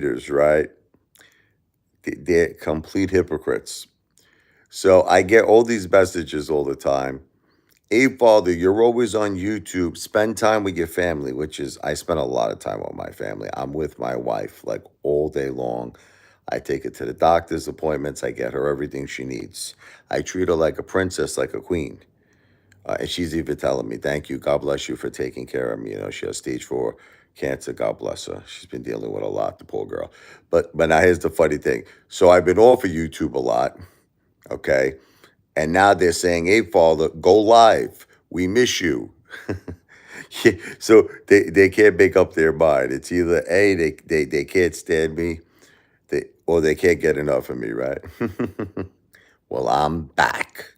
leaders, right? They're complete hypocrites. So I get all these messages all the time. Hey, Father, you're always on YouTube. Spend time with your family, which is, I spend a lot of time with my family. I'm with my wife like all day long. I take her to the doctor's appointments. I get her everything she needs. I treat her like a princess, like a queen. And she's even telling me, thank you. God bless you for taking care of me. She has stage 4 cancer. God bless her. She's been dealing with a lot, the poor girl. But now here's the funny thing. So I've been off of YouTube a lot. Okay. And now they're saying, hey, Father, go live. We miss you. So they can't make up their mind. It's either A, they can't stand me, or they can't get enough of me, right? Well, I'm back.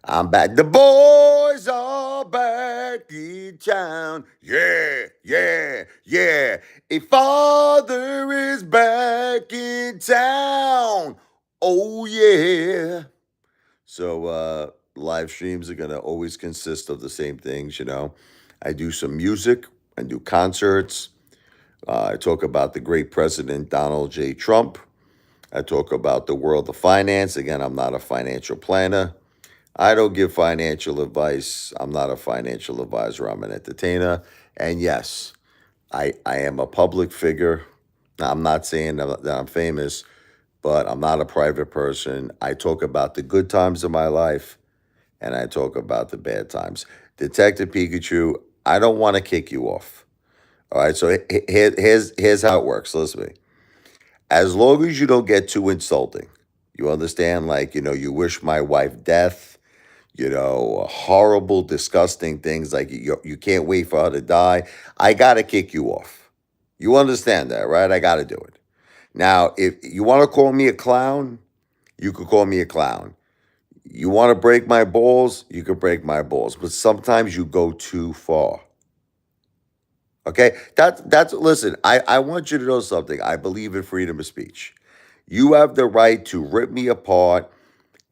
I'm back. The boys are back in town. Yeah, yeah, yeah. A father is back in town. Oh, yeah. So live streams are going to always consist of the same things. I do some music, I do concerts. I talk about the great president, Donald J. Trump. I talk about the world of finance. Again, I'm not a financial planner. I don't give financial advice. I'm not a financial advisor. I'm an entertainer. And yes, I am a public figure. Now, I'm not saying that I'm famous, but I'm not a private person. I talk about the good times of my life and I talk about the bad times. Detective Pikachu, I don't want to kick you off. All right, so here's how it works. Listen to me. As long as you don't get too insulting, you understand? Like, you wish my wife death, horrible, disgusting things like you can't wait for her to die. I got to kick you off. You understand that, right? I got to do it. Now, if you want to call me a clown, you could call me a clown. You want to break my balls, you can break my balls, but sometimes you go too far. Okay? That's listen, I want you to know something. I believe in freedom of speech. You have the right to rip me apart,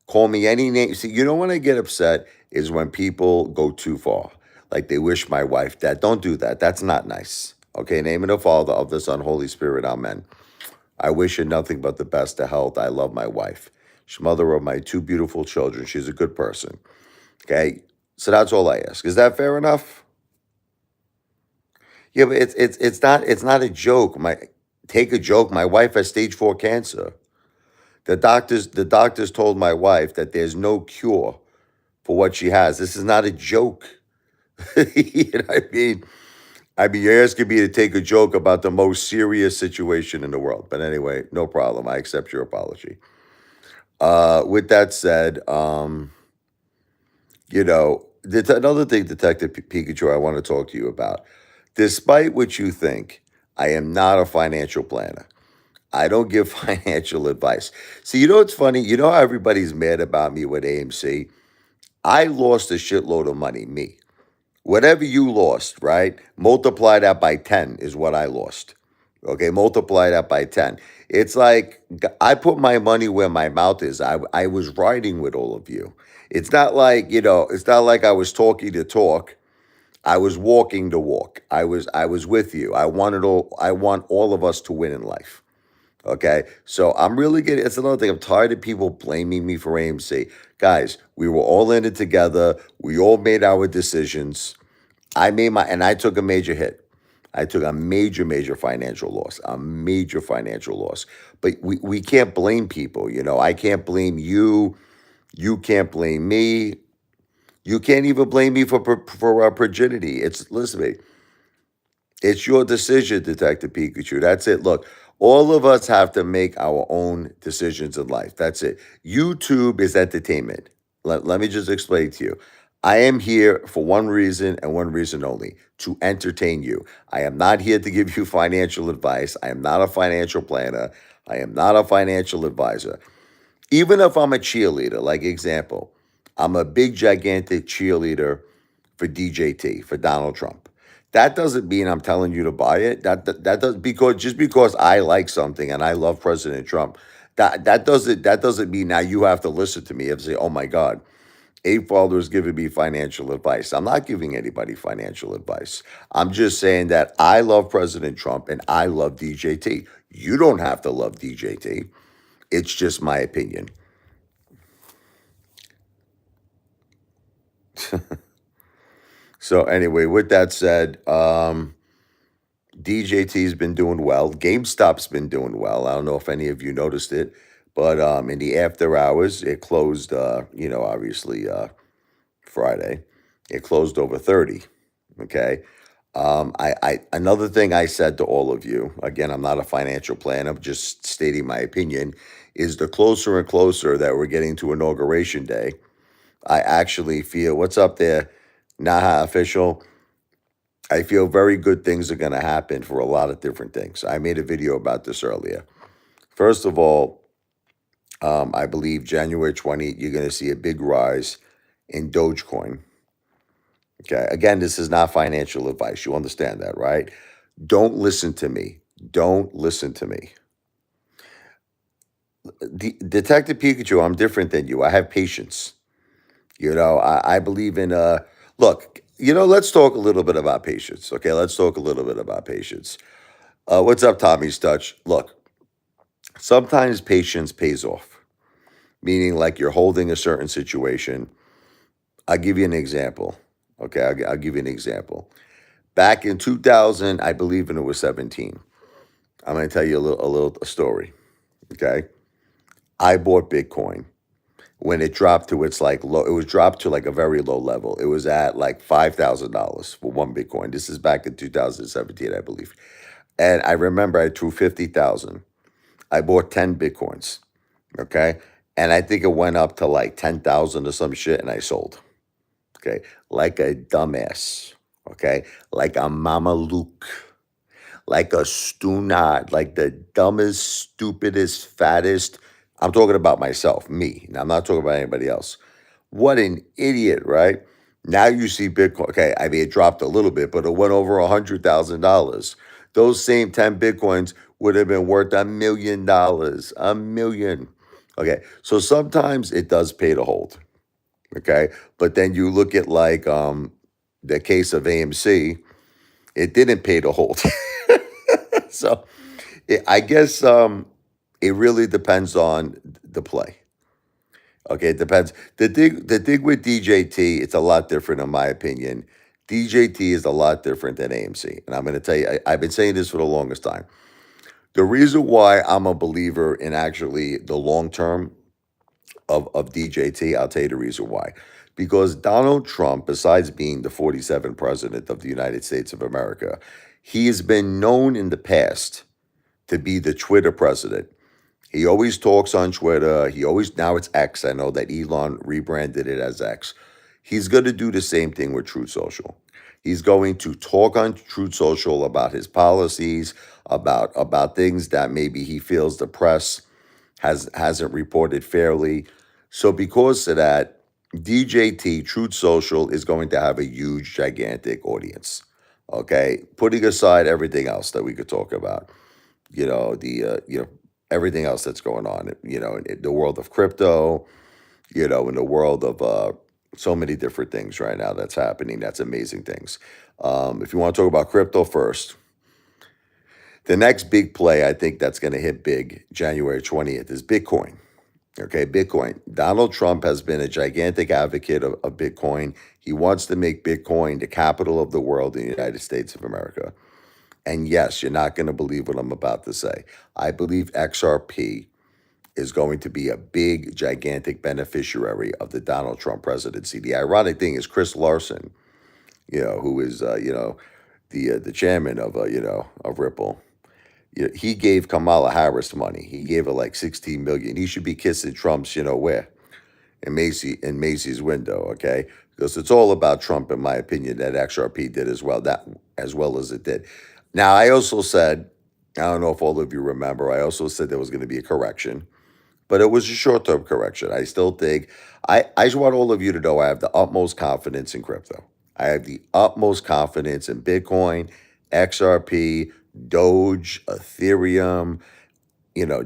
call me any name. See, when I get upset is when people go too far. Like they wish my wife dead. Don't do that. That's not nice. Okay, name of the Father, of the Son, Holy Spirit, amen. I wish her nothing but the best of health. I love my wife. She's mother of my 2 beautiful children. She's a good person. Okay? So that's all I ask. Is that fair enough? Yeah, but it's not a joke. Take a joke. My wife has stage 4 cancer. The doctors told my wife that there's no cure for what she has. This is not a joke. You know what I mean? You're asking me to take a joke about the most serious situation in the world. But anyway, no problem. I accept your apology. With that said, another thing, Detective Pikachu, I want to talk to you about. Despite what you think, I am not a financial planner. I don't give financial advice. See, what's funny? You know how everybody's mad about me with AMC? I lost a shitload of money, me. Whatever you lost, right? Multiply that by 10 is what I lost. Okay, multiply that by 10. It's like I put my money where my mouth is. I was riding with all of you. It's not like I was talking to talk. I was walking the walk. I was with you. I want all of us to win in life. Okay. So I'm really getting, it's another thing. I'm tired of people blaming me for AMC. Guys, we were all in it together. We all made our decisions. And I took a major hit. I took a major, major financial loss, a major financial loss. But we can't blame people. I can't blame you. You can't blame me. You can't even blame me for progeny. Listen to me. It's your decision, Detective Pikachu. That's it. Look, all of us have to make our own decisions in life. That's it. YouTube is entertainment. Let me just explain to you. I am here for one reason and one reason only, to entertain you. I am not here to give you financial advice. I am not a financial planner. I am not a financial advisor. Even if I'm a cheerleader, like example, I'm a big, gigantic cheerleader for DJT, for Donald Trump. That doesn't mean I'm telling you to buy it. That does, because I like something and I love President Trump. That doesn't mean now you have to listen to me and say, oh my God, Apefather is giving me financial advice. I'm not giving anybody financial advice. I'm just saying that I love President Trump and I love DJT. You don't have to love DJT. It's just my opinion. So anyway, with that said, DJT's been doing well. GameStop's been doing well. I don't know if any of you noticed it, but in the after hours, it closed. Obviously Friday, it closed over 30. Okay. I another thing I said to all of you. Again, I'm not a financial planner. I'm just stating my opinion. Is the closer and closer that we're getting to Inauguration Day, I actually feel what's up there, Naha official. I feel very good things are going to happen for a lot of different things. I made a video about this earlier. First of all, I believe January 20th, you're going to see a big rise in Dogecoin. Okay. Again, this is not financial advice. You understand that, right? Don't listen to me. Don't listen to me. Detective Pikachu, I'm different than you. I have patience. I believe in look, let's talk a little bit about patience. Okay, let's talk a little bit about patience. What's up, Tommy Stutch? Look, sometimes patience pays off, meaning like you're holding a certain situation. I'll give you an example. Okay, I'll give you an example. Back in 2000, I believe it was 17. I'm going to tell you a story. Okay, I bought Bitcoin when it dropped to its like low. It was dropped to like a very low level. It was at like $5,000 for one Bitcoin. This is back in 2017, I believe. And I remember I threw 50,000. I bought 10 Bitcoins. Okay. And I think it went up to like 10,000 or some shit and I sold. Okay. Like a dumbass. Okay. Like a Mama Luke. Like a stunad. Like the dumbest, stupidest, fattest. I'm talking about myself, me. Now, I'm not talking about anybody else. What an idiot, right? Now you see Bitcoin. Okay. I mean, it dropped a little bit, but it went over $100,000. Those same 10 Bitcoins would have been worth $1 million. A million. Okay. So sometimes it does pay to hold. Okay. But then you look at like the case of AMC, it didn't pay to hold. So I guess it really depends on the play. Okay, it depends. The thing with DJT, it's a lot different in my opinion. DJT is a lot different than AMC. And I'm going to tell you, I've been saying this for the longest time. The reason why I'm a believer in actually the long term of DJT, I'll tell you the reason why. Because Donald Trump, besides being the 47th president of the United States of America, he has been known in the past to be the Twitter president. He always talks on Twitter. Now it's X. I know that Elon rebranded it as X. He's going to do the same thing with Truth Social. He's going to talk on Truth Social about his policies, about things that maybe he feels the press hasn't reported fairly. So because of that, DJT Truth Social is going to have a huge, gigantic audience. Okay, putting aside everything else that we could talk about, everything else that's going on, in the world of crypto, in the world of so many different things right now that's happening. That's amazing things. If you want to talk about crypto first, the next big play I think that's going to hit big January 20th is Bitcoin. Okay, Bitcoin. Donald Trump has been a gigantic advocate of Bitcoin. He wants to make Bitcoin the capital of the world in the United States of America. And yes, you're not going to believe what I'm about to say. I believe XRP is going to be a big, gigantic beneficiary of the Donald Trump presidency. The ironic thing is Chris Larson, who is, the chairman of Ripple. He gave Kamala Harris money. He gave her like 16 million. He should be kissing Trump's, where? In Macy's window, okay? Because it's all about Trump, in my opinion, that XRP did as well as it did. Now, I also said, I don't know if all of you remember, I also said there was going to be a correction, but it was a short-term correction. I still think I just want all of you to know I have the utmost confidence in crypto. I have the utmost confidence in Bitcoin, XRP, Doge, Ethereum,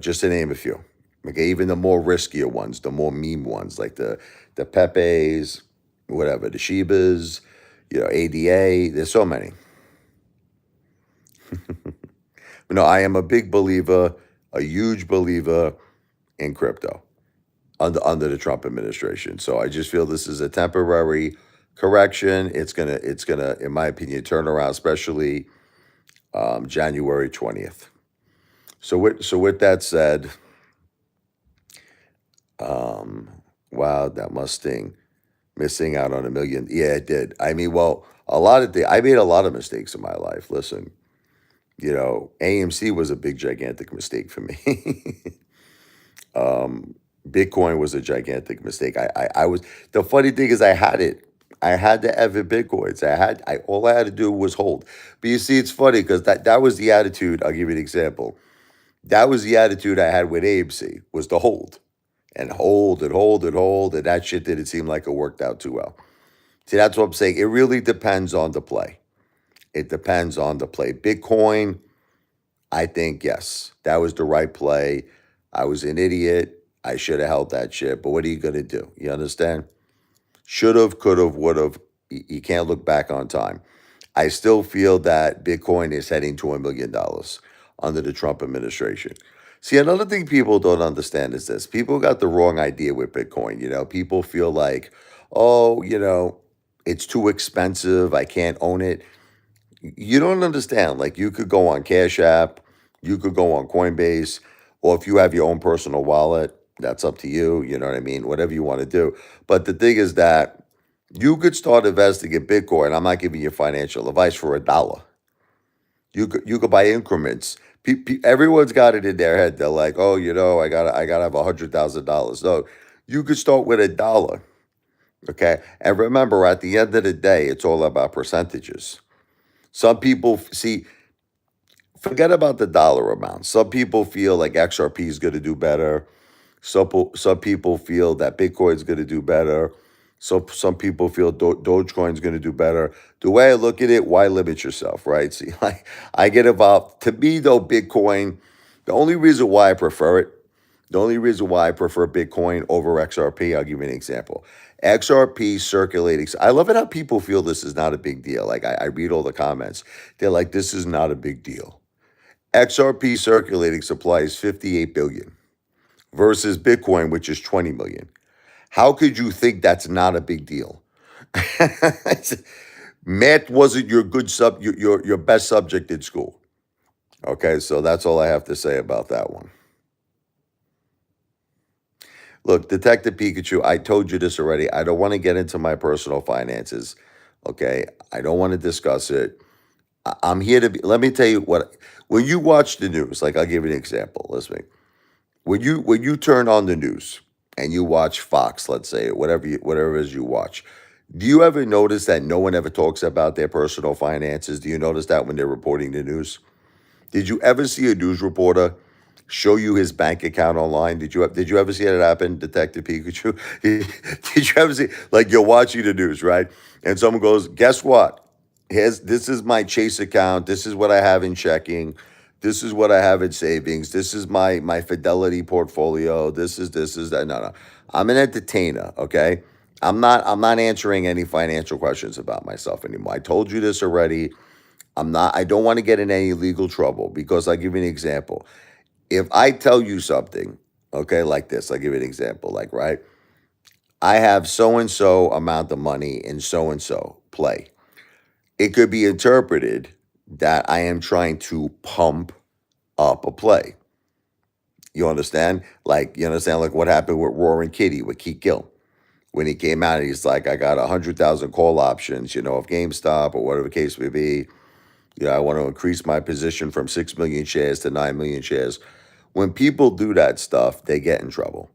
just to name a few. Okay, even the more riskier ones, the more meme ones, like the Pepes, whatever, the Shibas, ADA. There's so many. No, I am a big believer, a huge believer in crypto under the Trump administration. So I just feel this is a temporary correction. It's gonna, in my opinion, turn around, especially January 20th. So with that said, um, wow, that Mustang missing out on a million. Yeah, it did. I mean, well, I made a lot of mistakes in my life. Listen, AMC was a big, gigantic mistake for me. um, Bitcoin was a gigantic mistake. I was, the funny thing is I had it. I had the ever Bitcoins. All I had to do was hold. But you see, it's funny because that was the attitude. I'll give you an example. That was the attitude I had with AMC, was to hold and hold and hold and hold. And that shit didn't seem like it worked out too well. See, that's what I'm saying. It really depends on the play. It depends on the play. Bitcoin, I think, yes, that was the right play. I was an idiot. I should have held that shit. But what are you going to do? You understand? Should have, could have, would have. You can't look back on time. I still feel that Bitcoin is heading to $1 million under the Trump administration. See, another thing people don't understand is this. People got the wrong idea with Bitcoin. People feel like, oh, it's too expensive. I can't own it. You don't understand. Like, you could go on Cash App, you could go on Coinbase, or if you have your own personal wallet, that's up to you. You know what I mean? Whatever you want to do. But the thing is that you could start investing in Bitcoin. I'm not giving you financial advice, for $1. You could buy increments. Everyone's got it in their head. They're like, oh, I gotta have $100,000. No, you could start with $1. Okay, and remember, at the end of the day, it's all about percentages. Some people see, forget about the dollar amount. Some people feel like XRP is going to do better. Some people feel that Bitcoin is going to do better. Some people feel Dogecoin is going to do better. The way I look at it, why limit yourself, right? See, I get involved. To me, though, Bitcoin, the only reason why I prefer it, the only reason why I prefer Bitcoin over XRP, I'll give you an example. XRP circulating. I love it how people feel this is not a big deal. Like, I read all the comments. They're like, this is not a big deal. XRP circulating supply is 58 billion versus Bitcoin, which is 20 million. How could you think that's not a big deal? Math wasn't your your best subject in school. Okay, so that's all I have to say about that one. Look, Detective Pikachu, I told you this already. I don't want to get into my personal finances. Okay, I don't want to discuss it. I'm here to be. Let me tell you what. When you watch the news, like, I'll give you an example. Listen, when you turn on the news and you watch Fox, let's say, whatever it is you watch, do you ever notice that no one ever talks about their personal finances? Do you notice that when they're reporting the news? Did you ever see a news reporter show you his bank account online? Did you ever see that happen, Detective Pikachu? Did you ever see, like, you're watching the news, right? And someone goes, guess what? This is my Chase account. This is what I have in checking. This is what I have in savings. This is my Fidelity portfolio. This is that. No, no. I'm an entertainer, okay? I'm not answering any financial questions about myself anymore. I told you this already. I don't want to get in any legal trouble, because I'll give you an example. If I tell you something, okay, like this, I'll give you an example, like, right? I have so and so amount of money in so and so play. It could be interpreted that I am trying to pump up a play. You understand? Like what happened with Roaring Kitty, with Keith Gill. When he came out, he's like, I got 100,000 call options, of GameStop or whatever the case may be. I want to increase my position from 6 million shares to 9 million shares. When people do that stuff, they get in trouble.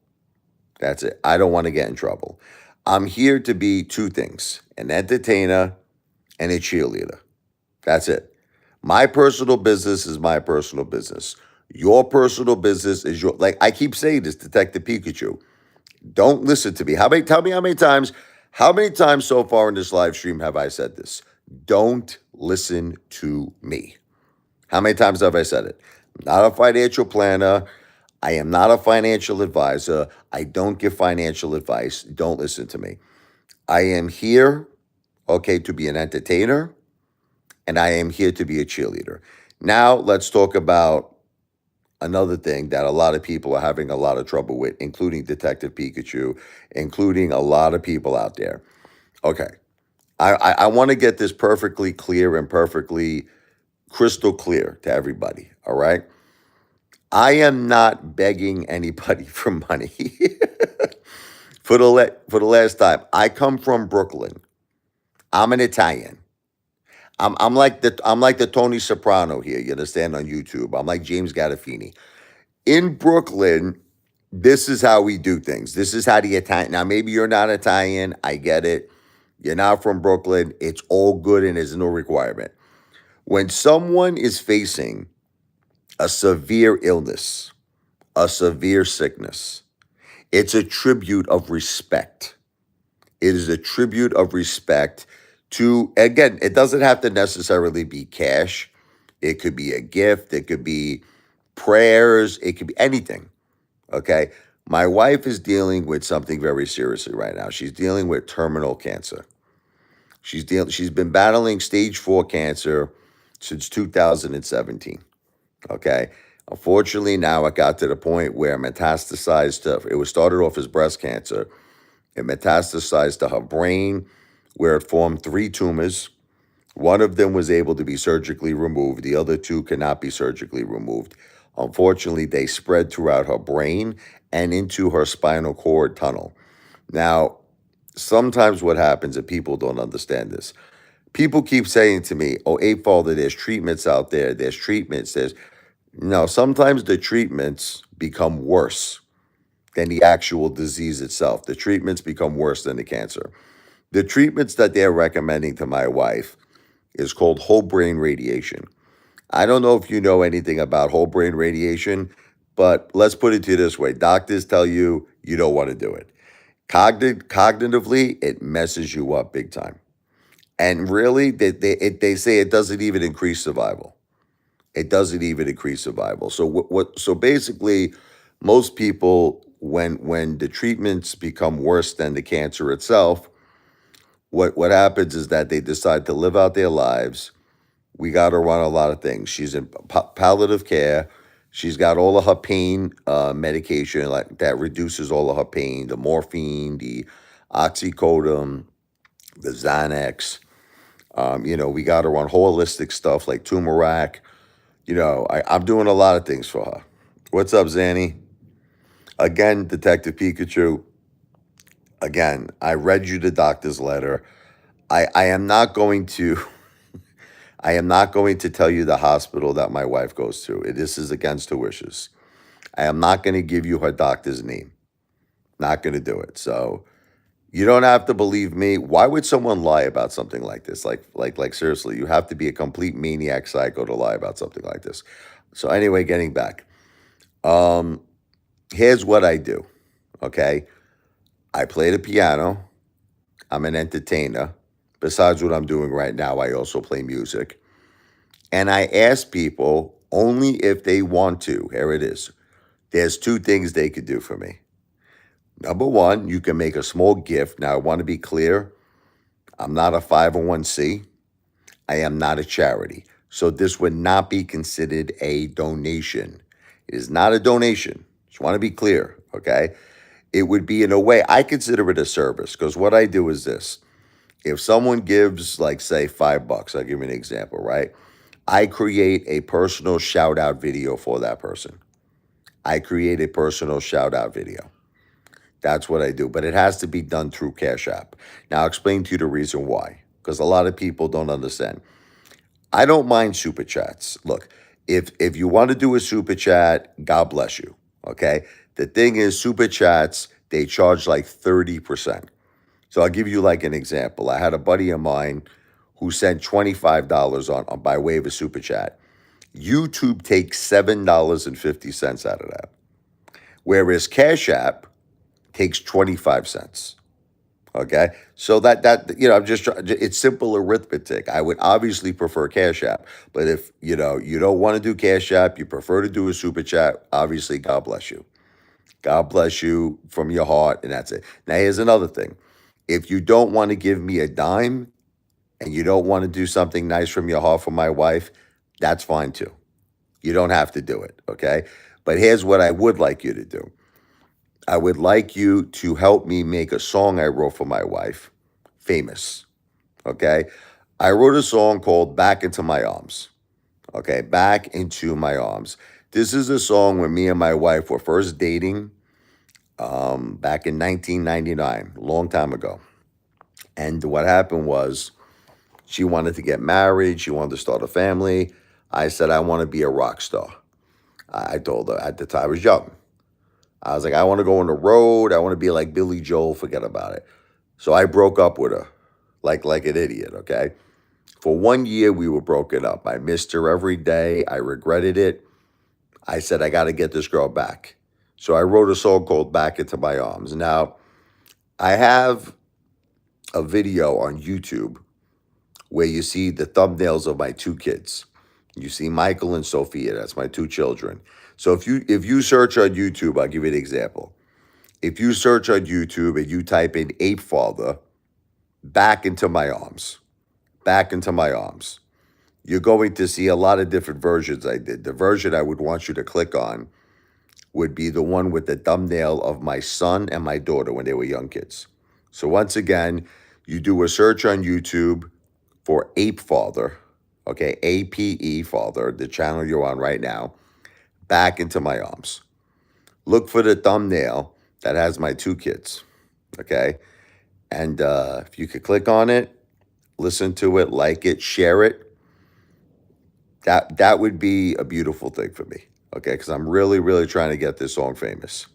That's it. I don't want to get in trouble. I'm here to be two things: an entertainer and a cheerleader. That's it. My personal business is my personal business. Your personal business is like I keep saying this, Detective Pikachu. Don't listen to me. Tell me how many times so far in this live stream have I said this? Don't listen to me. How many times have I said it? I'm not a financial planner. I am not a financial advisor. I don't give financial advice. Don't listen to me. I am here, okay, to be an entertainer, and I am here to be a cheerleader. Now let's talk about another thing that a lot of people are having a lot of trouble with, including Detective Pikachu, including a lot of people out there. Okay. I want to get this perfectly clear and perfectly crystal clear to everybody. All right. I am not begging anybody for money. For the last time, I come from Brooklyn. I'm an Italian. I'm like the Tony Soprano here. You understand, on YouTube. I'm like James Gandolfini. In Brooklyn, this is how we do things. This is how the Italian. Now, maybe you're not Italian. I get it. You're not from Brooklyn. It's all good and there's no requirement. When someone is facing a severe illness, a severe sickness, it's a tribute of respect. It is a tribute of respect to, again, it doesn't have to necessarily be cash. It could be a gift. It could be prayers. It could be anything. Okay. My wife is dealing with something very seriously right now. She's dealing with terminal cancer. She's been battling stage 4 cancer since 2017. Okay. Unfortunately, now it got to the point where metastasized to, it was started off as breast cancer. It metastasized to her brain, where it formed 3 tumors. One of them was able to be surgically removed. The other 2 cannot be surgically removed. Unfortunately, they spread throughout her brain and into her spinal cord tunnel. Now, sometimes what happens, and people don't understand this, people keep saying to me, oh, Apefather, there's treatments out there. There's treatments. No, sometimes the treatments become worse than the actual disease itself. The treatments become worse than the cancer. The treatments that they're recommending to my wife is called whole brain radiation. I don't know if you know anything about whole brain radiation, but let's put it to you this way. Doctors tell you you don't want to do it. Cognitively, it messes you up big time. And really, they say it doesn't even increase survival. It doesn't even increase survival. So so basically, most people, when the treatments become worse than the cancer itself, what happens is that they decide to live out their lives. We got her on a lot of things. She's in palliative care. She's got all of her pain medication, like that reduces all of her pain, the morphine, the oxycodone, the Xanax. We got her on holistic stuff like turmeric. I'm doing a lot of things for her. What's up, Zanny? Again, Detective Pikachu. Again, I read you the doctor's letter. I am not going to I am not going to tell you the hospital that my wife goes to. This is against her wishes. I am not going to give you her doctor's name. Not going to do it. So you don't have to believe me. Why would someone lie about something like this? Like seriously, you have to be a complete maniac psycho to lie about something like this. So anyway, getting back. Um, Here's what I do. Okay. I play the piano. I'm an entertainer. Besides what I'm doing right now, I also play music. And I ask people only if they want to. Here it is. There's 2 things they could do for me. Number 1, you can make a small gift. Now, I want to be clear. I'm not a 501c. I am not a charity. So this would not be considered a donation. It is not a donation. Just want to be clear, okay? It would be, in a way, I consider it a service, because what I do is this. If someone gives, like, say, $5, I'll give you an example, right? I create a personal shout out video for that person. I create a personal shout out video. That's what I do. But it has to be done through Cash App. Now, I'll explain to you the reason why, because a lot of people don't understand. I don't mind super chats. Look, if you want to do a super chat, God bless you. Okay. The thing is, super chats, they charge like 30%. So I'll give you like an example. I had a buddy of mine who sent $25 on by way of a super chat. YouTube takes $7.50 out of that, whereas Cash App takes 25 cents. Okay, so I'm just trying. It's simple arithmetic. I would obviously prefer Cash App, but if you don't want to do Cash App, you prefer to do a super chat. Obviously, God bless you. God bless you from your heart, and that's it. Now, here's another thing. If you don't want to give me a dime and you don't want to do something nice from your heart for my wife, that's fine too. You don't have to do it, okay? But here's what I would like you to do. I would like you to help me make a song I wrote for my wife famous, okay? I wrote a song called Back Into My Arms, okay? Back Into My Arms. This is a song when me and my wife were first dating back in 1999, a long time ago. And what happened was she wanted to get married. She wanted to start a family. I said, I want to be a rock star. I told her at the time, I was young. I was like, I want to go on the road. I want to be like Billy Joel. Forget about it. So I broke up with her like an idiot, okay? For 1 year, we were broken up. I missed her every day. I regretted it. I said, I got to get this girl back. So I wrote a song called Back Into My Arms. Now, I have a video on YouTube where you see the thumbnails of my two kids. You see Michael and Sophia. That's my two children. So if you search on YouTube, I'll give you an example. If you search on YouTube and you type in Apefather, Back Into My Arms, Back Into My Arms, you're going to see a lot of different versions I did. The version I would want you to click on would be the one with the thumbnail of my son and my daughter when they were young kids. So once again, you do a search on YouTube for Apefather, okay, APE Father, the channel you're on right now, Back Into My Arms. Look for the thumbnail that has my two kids, okay? And if you could click on it, listen to it, like it, share it, that would be a beautiful thing for me, okay? Because I'm really, really trying to get this song famous.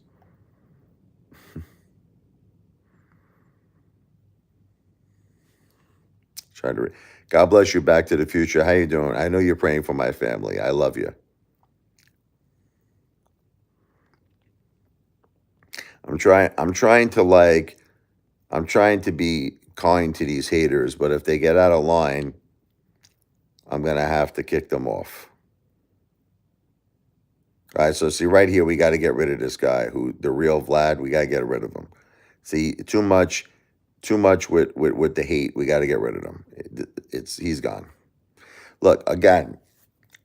Trying to. God bless you. Back to the Future. How you doing? I know you're praying for my family. I love you. I'm trying. I'm trying to be kind to these haters, but if they get out of line, I'm gonna have to kick them off. All right, so see right here, we got to get rid of this guy who the real Vlad. We got to get rid of him. See, too much with the hate. We got to get rid of him. He's gone. Look again.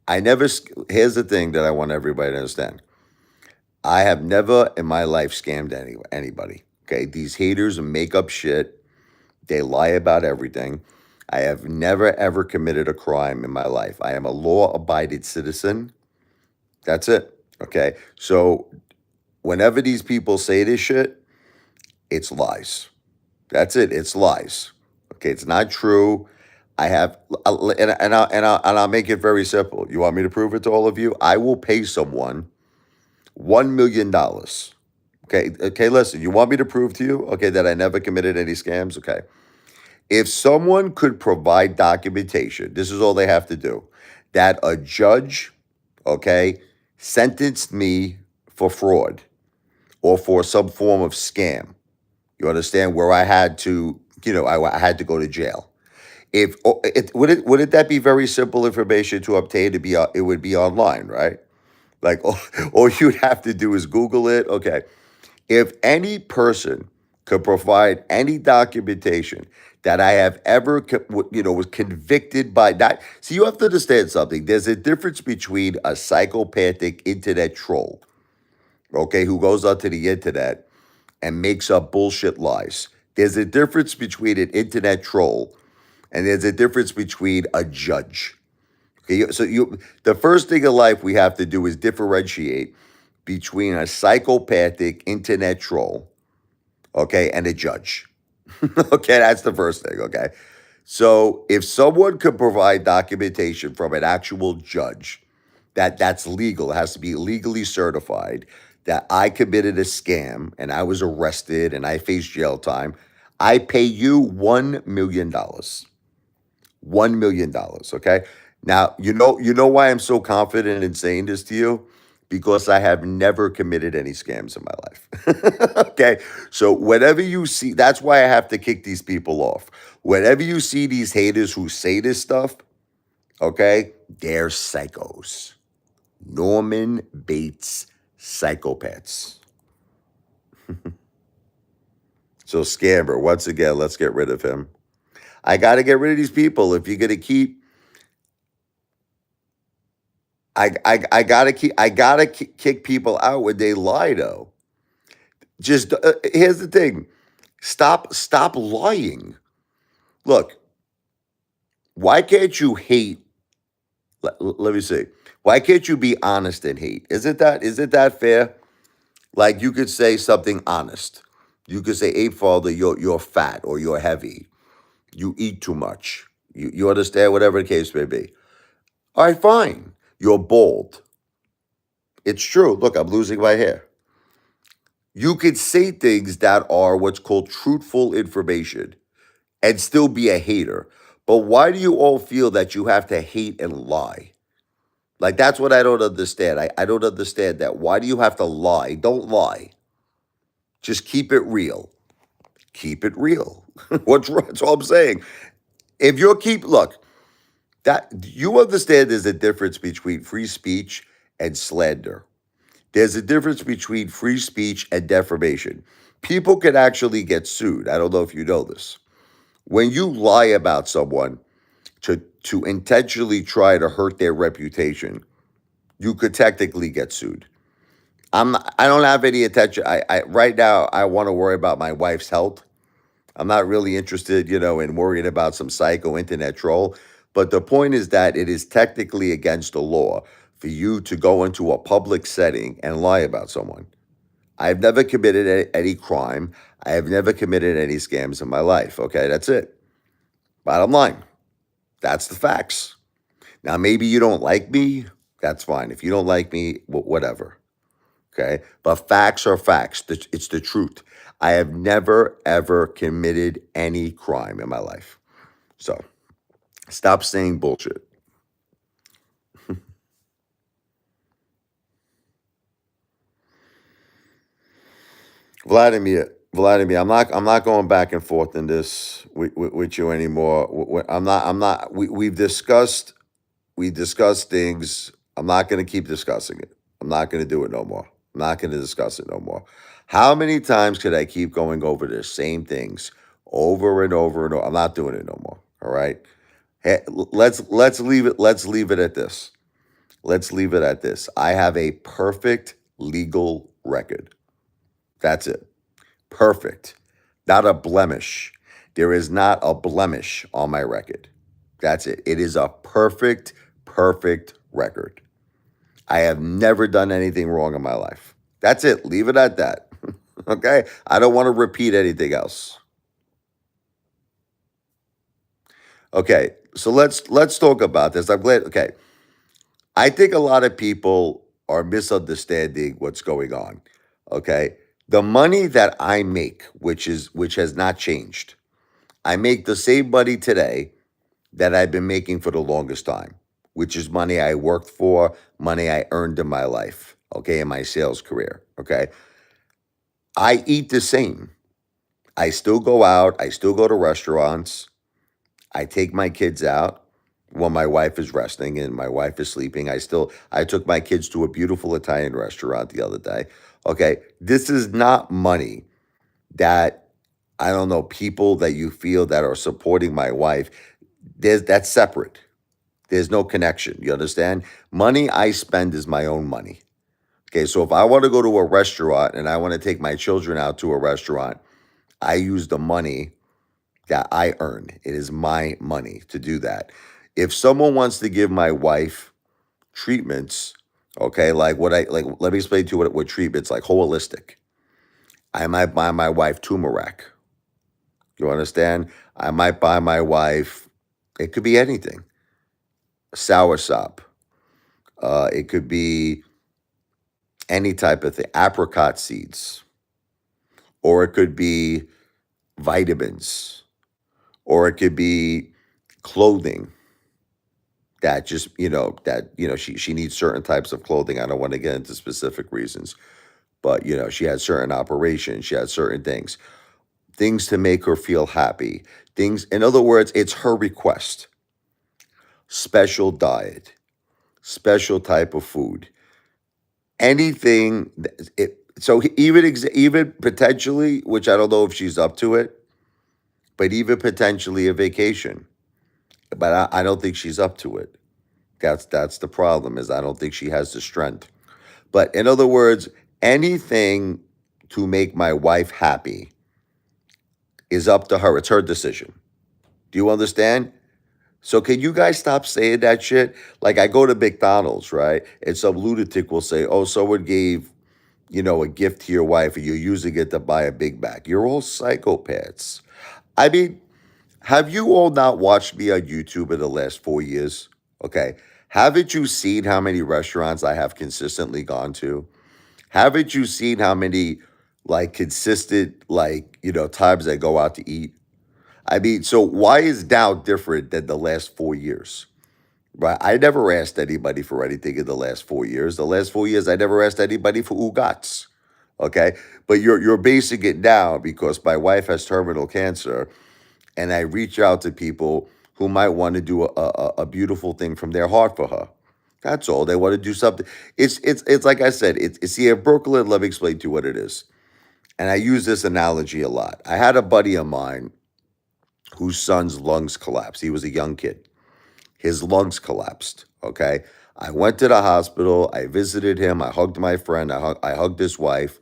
Here's the thing that I want everybody to understand. I have never in my life scammed anybody. Okay, these haters make up shit. They lie about everything. I have never ever committed a crime in my life. I am a law-abiding citizen. That's it. Okay. So whenever these people say this shit, it's lies. That's it. It's lies. Okay. It's not true. I have, and I'll make it very simple. You want me to prove it to all of you? I will pay someone $1 million. Okay. Okay. Listen, you want me to prove to you, okay, that I never committed any scams? Okay. If someone could provide documentation, this is all they have to do, that a judge, okay, sentenced me for fraud or for some form of scam. You understand? Where I had to, I had to go to jail. If wouldn't that be very simple information to obtain? It would be online, right? Like all you'd have to do is Google it. Okay. If any person could provide any documentation that I have ever, was convicted by that. See, you have to understand something. There's a difference between a psychopathic internet troll, okay, who goes onto the internet and makes up bullshit lies. There's a difference between an internet troll and there's a difference between a judge. Okay, so the first thing in life we have to do is differentiate between a psychopathic internet troll, okay, and a judge. Okay, that's the first thing, okay? So if someone could provide documentation from an actual judge that's legal, it has to be legally certified, that I committed a scam and I was arrested and I faced jail time, I pay you $1 million. $1 million, okay? Now, you know why I'm so confident in saying this to you? Because I have never committed any scams in my life. Okay? So whenever you see, that's why I have to kick these people off. Whenever you see these haters who say this stuff, okay, they're psychos. Norman Bates psychopaths. So scammer, once again, let's get rid of him. I got to get rid of these people. If you're going to keep I gotta kick people out when they lie though. Just here's the thing. Stop lying. Look, why can't you hate? Let me see. Why can't you be honest and hate? Isn't that fair? Like you could say something honest. You could say, "Hey, father, you're fat or you're heavy. You eat too much." You understand whatever the case may be. All right, fine. You're bald. It's true. Look, I'm losing my hair. You could say things that are what's called truthful information and still be a hater. But why do you all feel that you have to hate and lie? Like, that's what I don't understand. I don't understand that. Why do you have to lie? Don't lie. Just keep it real. Keep it real. That's all I'm saying. If you're look, that you understand there's a difference between free speech and slander. There's a difference between free speech and defamation. People can actually get sued. I don't know if you know this. When you lie about someone to intentionally try to hurt their reputation, you could technically get sued. I don't have any attention. I right now I want to worry about my wife's health. I'm not really interested, in worrying about some psycho internet troll. But the point is that it is technically against the law for you to go into a public setting and lie about someone. I've never committed any crime. I have never committed any scams in my life. Okay, that's it. Bottom line. That's the facts. Now, maybe you don't like me. That's fine. If you don't like me, whatever. Okay. But facts are facts. It's the truth. I have never, ever committed any crime in my life. So stop saying bullshit. Vladimir, I'm not going back and forth in this with you anymore. We've discussed things. I'm not going to keep discussing it. I'm not going to do it no more. I'm not going to discuss it no more. How many times could I keep going over the same things over and over and over? I'm not doing it no more. All right. Hey, let's leave it at this. Let's leave it at this. I have a perfect legal record. That's it. Perfect. Not a blemish. There is not a blemish on my record. That's it. It is a perfect record. I have never done anything wrong in my life. That's it. Leave it at that. Okay? I don't want to repeat anything else. Okay. So let's talk about this. I'm glad. Okay. I think a lot of people are misunderstanding what's going on. Okay? The money that I make, which has not changed. I make the same money today that I've been making for the longest time, which is money I worked for, money I earned in my life, okay, in my sales career, okay? I eat the same. I still go out, I still go to restaurants, I take my kids out when my wife is resting and my wife is sleeping. I took my kids to a beautiful Italian restaurant the other day. Okay, this is not money that I don't know, people that you feel that are supporting my wife. That's separate. There's no connection. You understand? Money I spend is my own money. Okay, so if I want to go to a restaurant and I want to take my children out to a restaurant, I use the money that I earn. It is my money to do that. If someone wants to give my wife treatments, okay, let me explain to you what treatments like holistic. I might buy my wife turmeric. You understand? I might buy my wife, it could be anything, soursop. It could be any type of thing, apricot seeds, or it could be vitamins, or it could be clothing she needs certain types of clothing. I don't want to get into specific reasons, but she had certain operations, she had certain things to make her feel happy. Things, in other words, it's her request. Special diet, special type of food, anything. So even potentially, which I don't know if she's up to it, but even potentially a vacation. But I don't think she's up to it. That's the problem, is I don't think she has the strength. But in other words, anything to make my wife happy is up to her. It's her decision. Do you understand? So can you guys stop saying that shit? Like I go to McDonald's, right? And some lunatic will say, "Oh, someone gave, a gift to your wife and you're using it to buy a Big Mac." You're all psychopaths. I mean, have you all not watched me on YouTube in the last 4 years? Okay. Haven't you seen how many restaurants I have consistently gone to? Haven't you seen how many like consistent times I go out to eat? I mean, so why is now different than the last 4 years? Right? I never asked anybody for anything in the last 4 years. The last 4 years, I never asked anybody for ugats. Okay, but you're basing it now because my wife has terminal cancer, and I reach out to people who might want to do a beautiful thing from their heart for her. That's all. They want to do something. It's like I said. See, in Brooklyn, let me explain to you what it is. And I use this analogy a lot. I had a buddy of mine whose son's lungs collapsed. He was a young kid. His lungs collapsed. Okay. I went to the hospital. I visited him. I hugged my friend. I hugged his wife.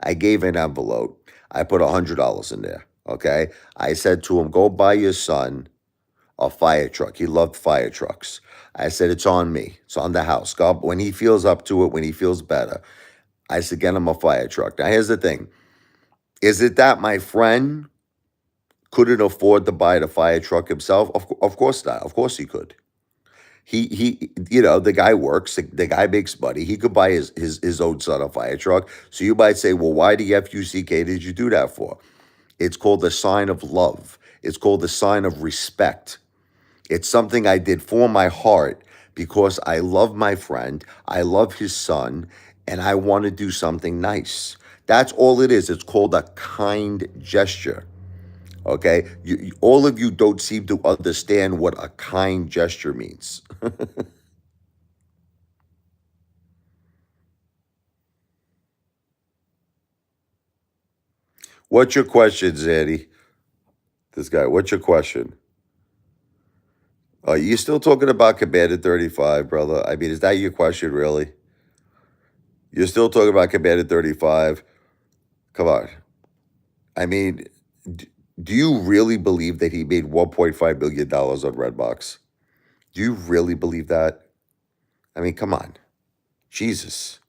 I gave an envelope. I put $100 in there. Okay. I said to him, go buy your son a fire truck. He loved fire trucks. I said, it's on me. It's on the house. God, when he feels up to it, when he feels better, I said, get him a fire truck. Now, here's the thing. Is it that my friend couldn't afford to buy the fire truck himself? Of course not. Of course he could. The guy works, the guy makes money. He could buy his own son a fire truck. So you might say, well, why the FUCK did you do that for? It's called a sign of love. It's called a sign of respect. It's something I did for my heart because I love my friend, I love his son, and I want to do something nice. That's all it is. It's called a kind gesture. Okay? All of you don't seem to understand what a kind gesture means. What's your question, Zaddy? This guy, what's your question? You still talking about Commander 35, brother? I mean, is that your question, really? You're still talking about Commander 35? Come on. I mean, do you really believe that he made $1.5 million on Redbox? Do you really believe that? I mean, come on. Jesus.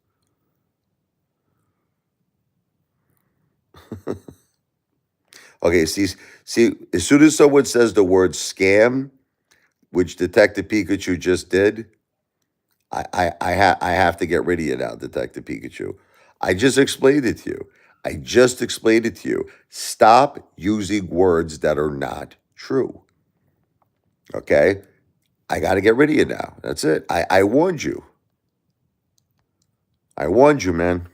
Okay, see, as soon as someone says the word scam, which Detective Pikachu just did, I have to get rid of you now, Detective Pikachu. I just explained it to you. I just explained it to you. Stop using words that are not true. Okay? I got to get rid of you now. That's it. I warned you. I warned you, man.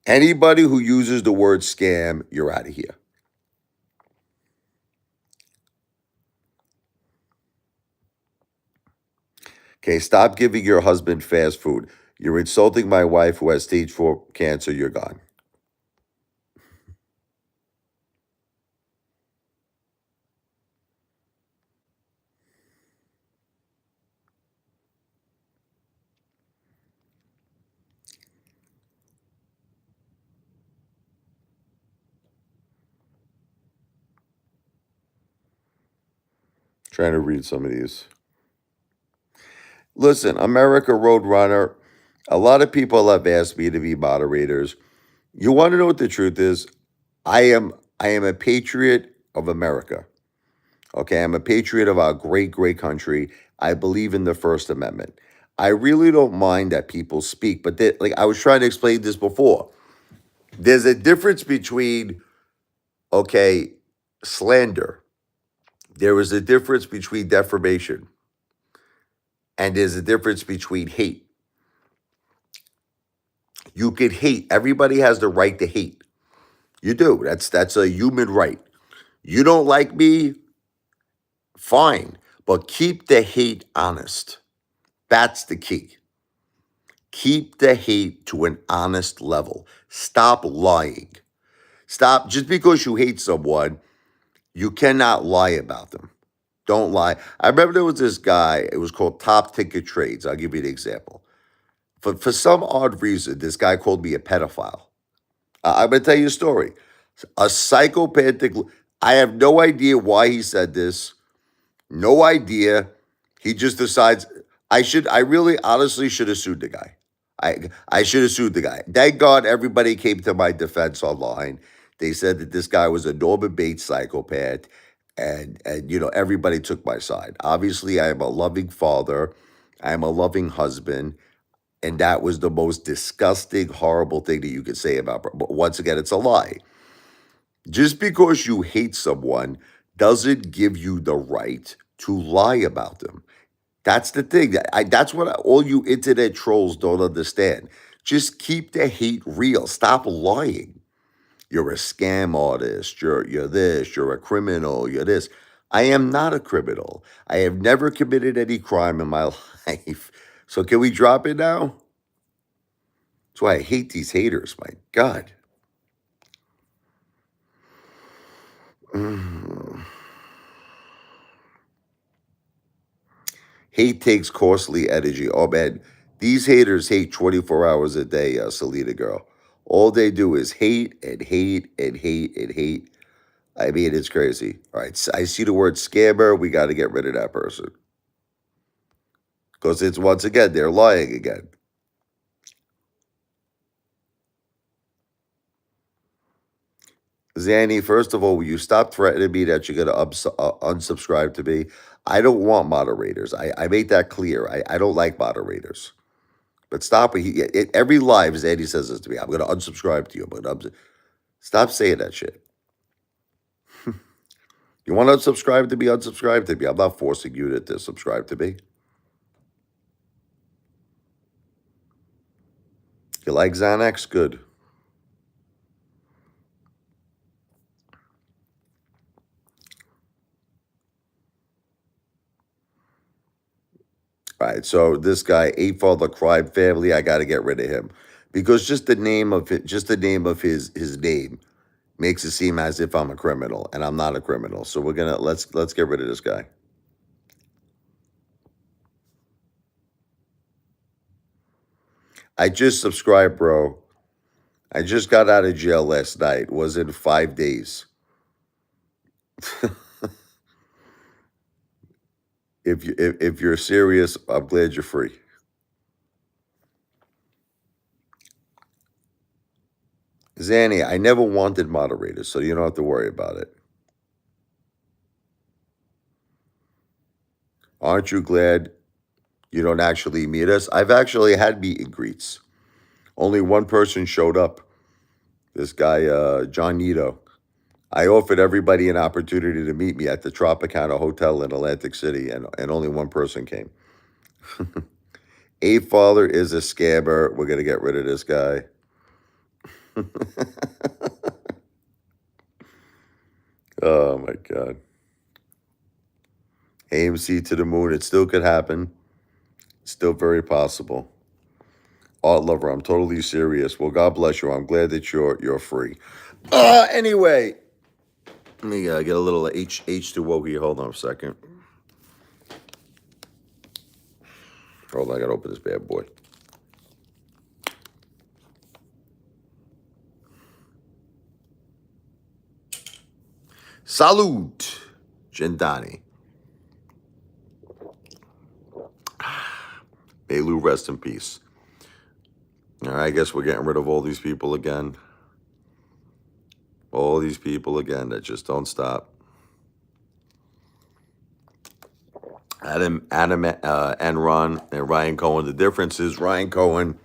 Anybody who uses the word scam, you're out of here. Okay, stop giving your husband fast food. You're insulting my wife who has stage 4 cancer. You're gone. Trying to read some of these. Listen, America Roadrunner, a lot of people have asked me to be moderators. You want to know what the truth is? I am a patriot of America. Okay, I'm a patriot of our great, great country. I believe in the First Amendment. I really don't mind that people speak, but like I was trying to explain this before. There's a difference between, okay, slander. There is a difference between defamation, and there's a difference between hate. You could hate. Everybody has the right to hate. You do. That's a human right. You don't like me, fine, but keep the hate honest. That's the key. Keep the hate to an honest level. Stop lying. Stop. Just because you hate someone, you cannot lie about them. Don't lie. I remember there was this guy, it was called Top Ticket Trades. I'll give you an example. For some odd reason, this guy called me a pedophile. I'm going to tell you a story. A psychopathic, I have no idea why he said this. No idea. He just decides I really honestly should have sued the guy. I should have sued the guy. Thank God everybody came to my defense online. They said that this guy was a Norman Bates psychopath, and everybody took my side. Obviously, I am a loving father. I am a loving husband, and that was the most disgusting, horrible thing that you could say about. But once again, it's a lie. Just because you hate someone doesn't give you the right to lie about them. That's the thing. That's what all you internet trolls don't understand. Just keep the hate real. Stop lying. You're a scam artist. You're this. You're a criminal. You're this. I am not a criminal. I have never committed any crime in my life. So can we drop it now? That's why I hate these haters. My God. Hate takes costly energy. Oh man, these haters hate 24 hours a day, Selena girl. All they do is hate and hate and hate and hate. I mean, it's crazy. All right, I see the word scammer. We got to get rid of that person. Because it's once again, they're lying again. Zanny, first of all, will you stop threatening me that you're going to unsubscribe to me? I don't want moderators. I made that clear. I don't like moderators. But stop it. Every live, Zanny says this to me. I'm going to unsubscribe to you. Stop saying that shit. You want to unsubscribe to me? Unsubscribe to me. I'm not forcing you to subscribe to me. You like Xanax? Good. All right, so this guy, Apefather crime family, I got to get rid of him because just the name of his name makes it seem as if I'm a criminal, and I'm not a criminal. So let's get rid of this guy. I just subscribed, bro. I just got out of jail last night. Was in 5 days. If you're serious, I'm glad you're free. Zanny, I never wanted moderators, so you don't have to worry about it. Aren't you glad you don't actually meet us? I've actually had meet and greets. Only one person showed up. This guy, John Nito. I offered everybody an opportunity to meet me at the Tropicana Hotel in Atlantic City, and only one person came. Apefather is a scammer. We're going to get rid of this guy. Oh, my God. AMC to the moon. It still could happen. It's still very possible. Art lover, I'm totally serious. Well, God bless you. I'm glad that you're free. Anyway, let me get a little H2O here. Hold on a second. Hold on, I gotta open this bad boy. Salute, Jindani. May Lou rest in peace. All right, I guess we're getting rid of all these people again. All these people again that just don't stop. Adam, Enron, and Ryan Cohen. The difference is Ryan Cohen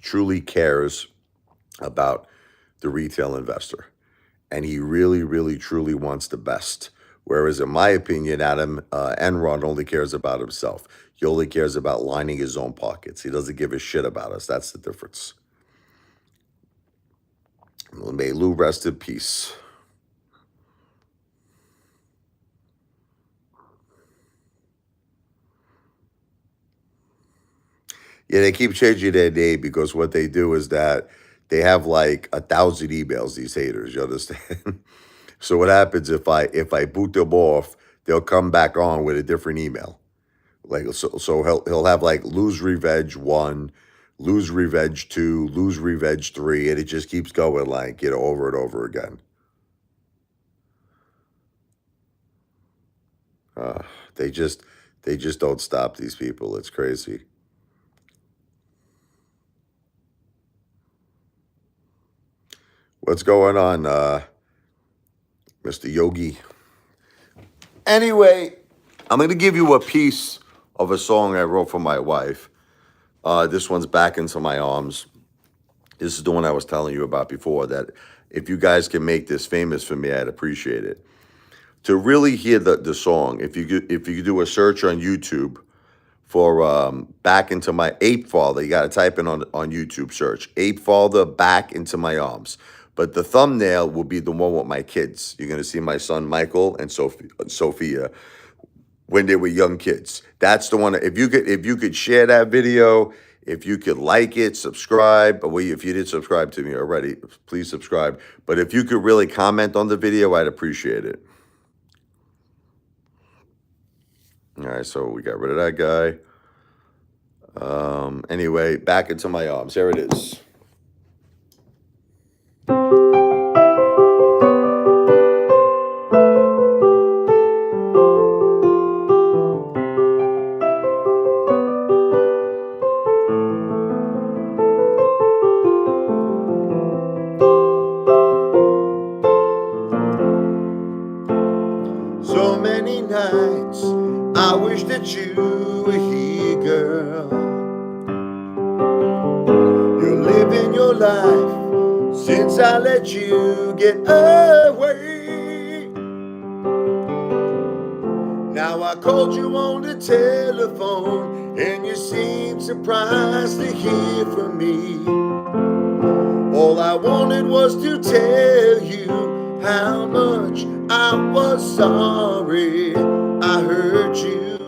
truly cares about the retail investor. And he really, really, truly wants the best. Whereas, in my opinion, Adam Enron only cares about himself. He only cares about lining his own pockets. He doesn't give a shit about us. That's the difference. May Lou rest in peace. Yeah, they keep changing their name because what they do is that They have like 1,000 emails, these haters, you understand? So what happens if I boot them off, they'll come back on with a different email. Like so he'll have like lose revenge 1, lose revenge 2, lose revenge 3, and it just keeps going like, over and over again. Uh, they just they just don't stop, these people. It's crazy. What's going on, Mr. Yogi? Anyway, I'm going to give you a piece of a song I wrote for my wife. This one's Back Into My Arms. This is the one I was telling you about before, that if you guys can make this famous for me, I'd appreciate it. To really hear the song, if you do a search on YouTube for Back Into My Apefather, you got to type in on YouTube search Apefather Back Into My Arms. But the thumbnail will be the one with my kids. You're going to see my son Michael and Sophia when they were young kids. That's the one. If you could share that video, if you could like it, subscribe. But if you did subscribe to me already, please subscribe. But if you could really comment on the video, I'd appreciate it. All right, so we got rid of that guy. Anyway, Back Into My Arms. Here it is. So many nights I wish that you were here, girl. You're living your life since I let you get away. Now I called you on the telephone and you seemed surprised to hear from me. All I wanted was to tell you how much I was sorry I hurt you.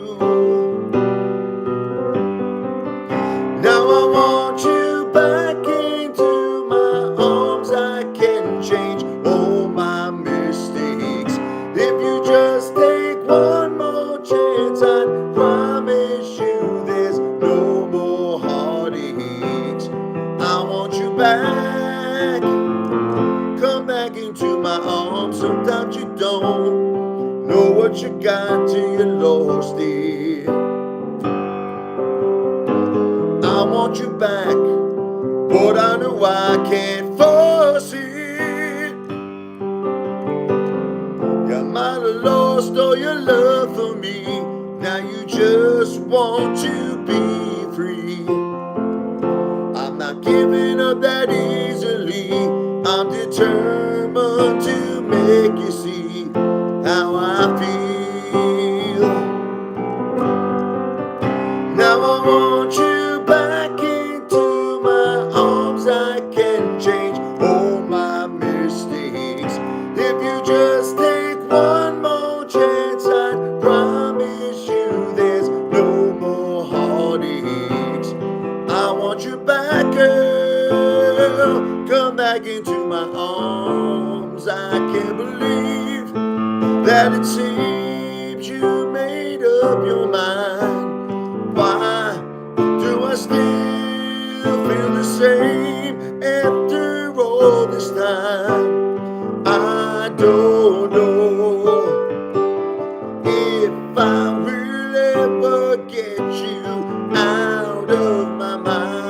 Now I want you back into my arms. I can change all my mistakes. If you just take one more chance, I promise you there's no more heartaches. I want you back. Come back into my arms. Sometimes you don't know what you got till you lost it. I want you back, but I know I can't force it. You might have lost all your love for me. Now you just want to be free. I'm not giving up that easily. I'm determined to make you see how I feel. Now I want you back into my arms. I can change all my mistakes. If you just take one more chance, I promise you there's no more heartaches. I want you back, girl. Come back into my arms. I can't believe that it seems you made up your mind. Why do I still feel the same after all this time? I don't know if I will ever get you out of my mind.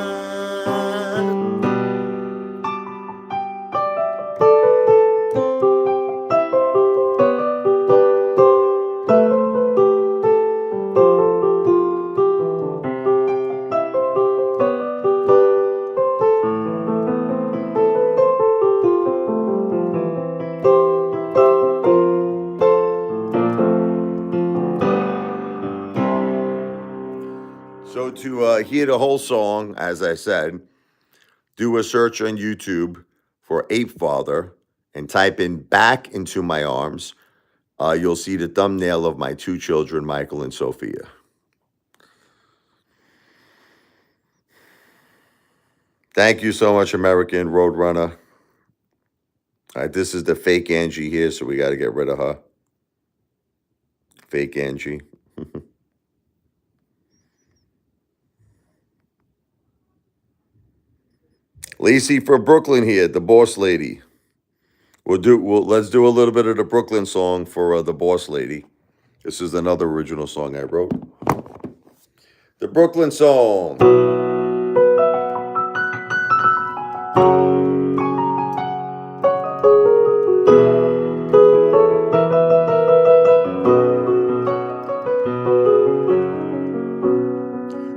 So to hear the whole song, as I said, do a search on YouTube for Apefather and type in Back Into My Arms. You'll see the thumbnail of my 2 children, Michael and Sophia. Thank you so much, American Roadrunner. All right, this is the fake Angie here, so we got to get rid of her. Fake Angie. Lacey from Brooklyn here, the boss lady. Let's do a little bit of the Brooklyn song for the boss lady. This is another original song I wrote. The Brooklyn song.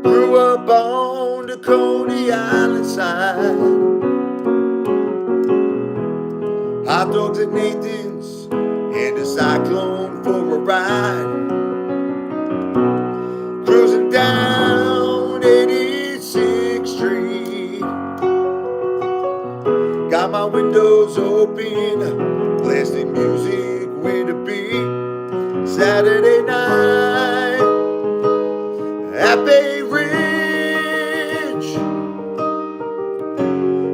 Grew up on the Coney Island side. Hot dogs at Nathan's and a cyclone for a ride. Cruising down 86th Street. Got my windows open, blasting music with a beat. Saturday night at Bay Ridge.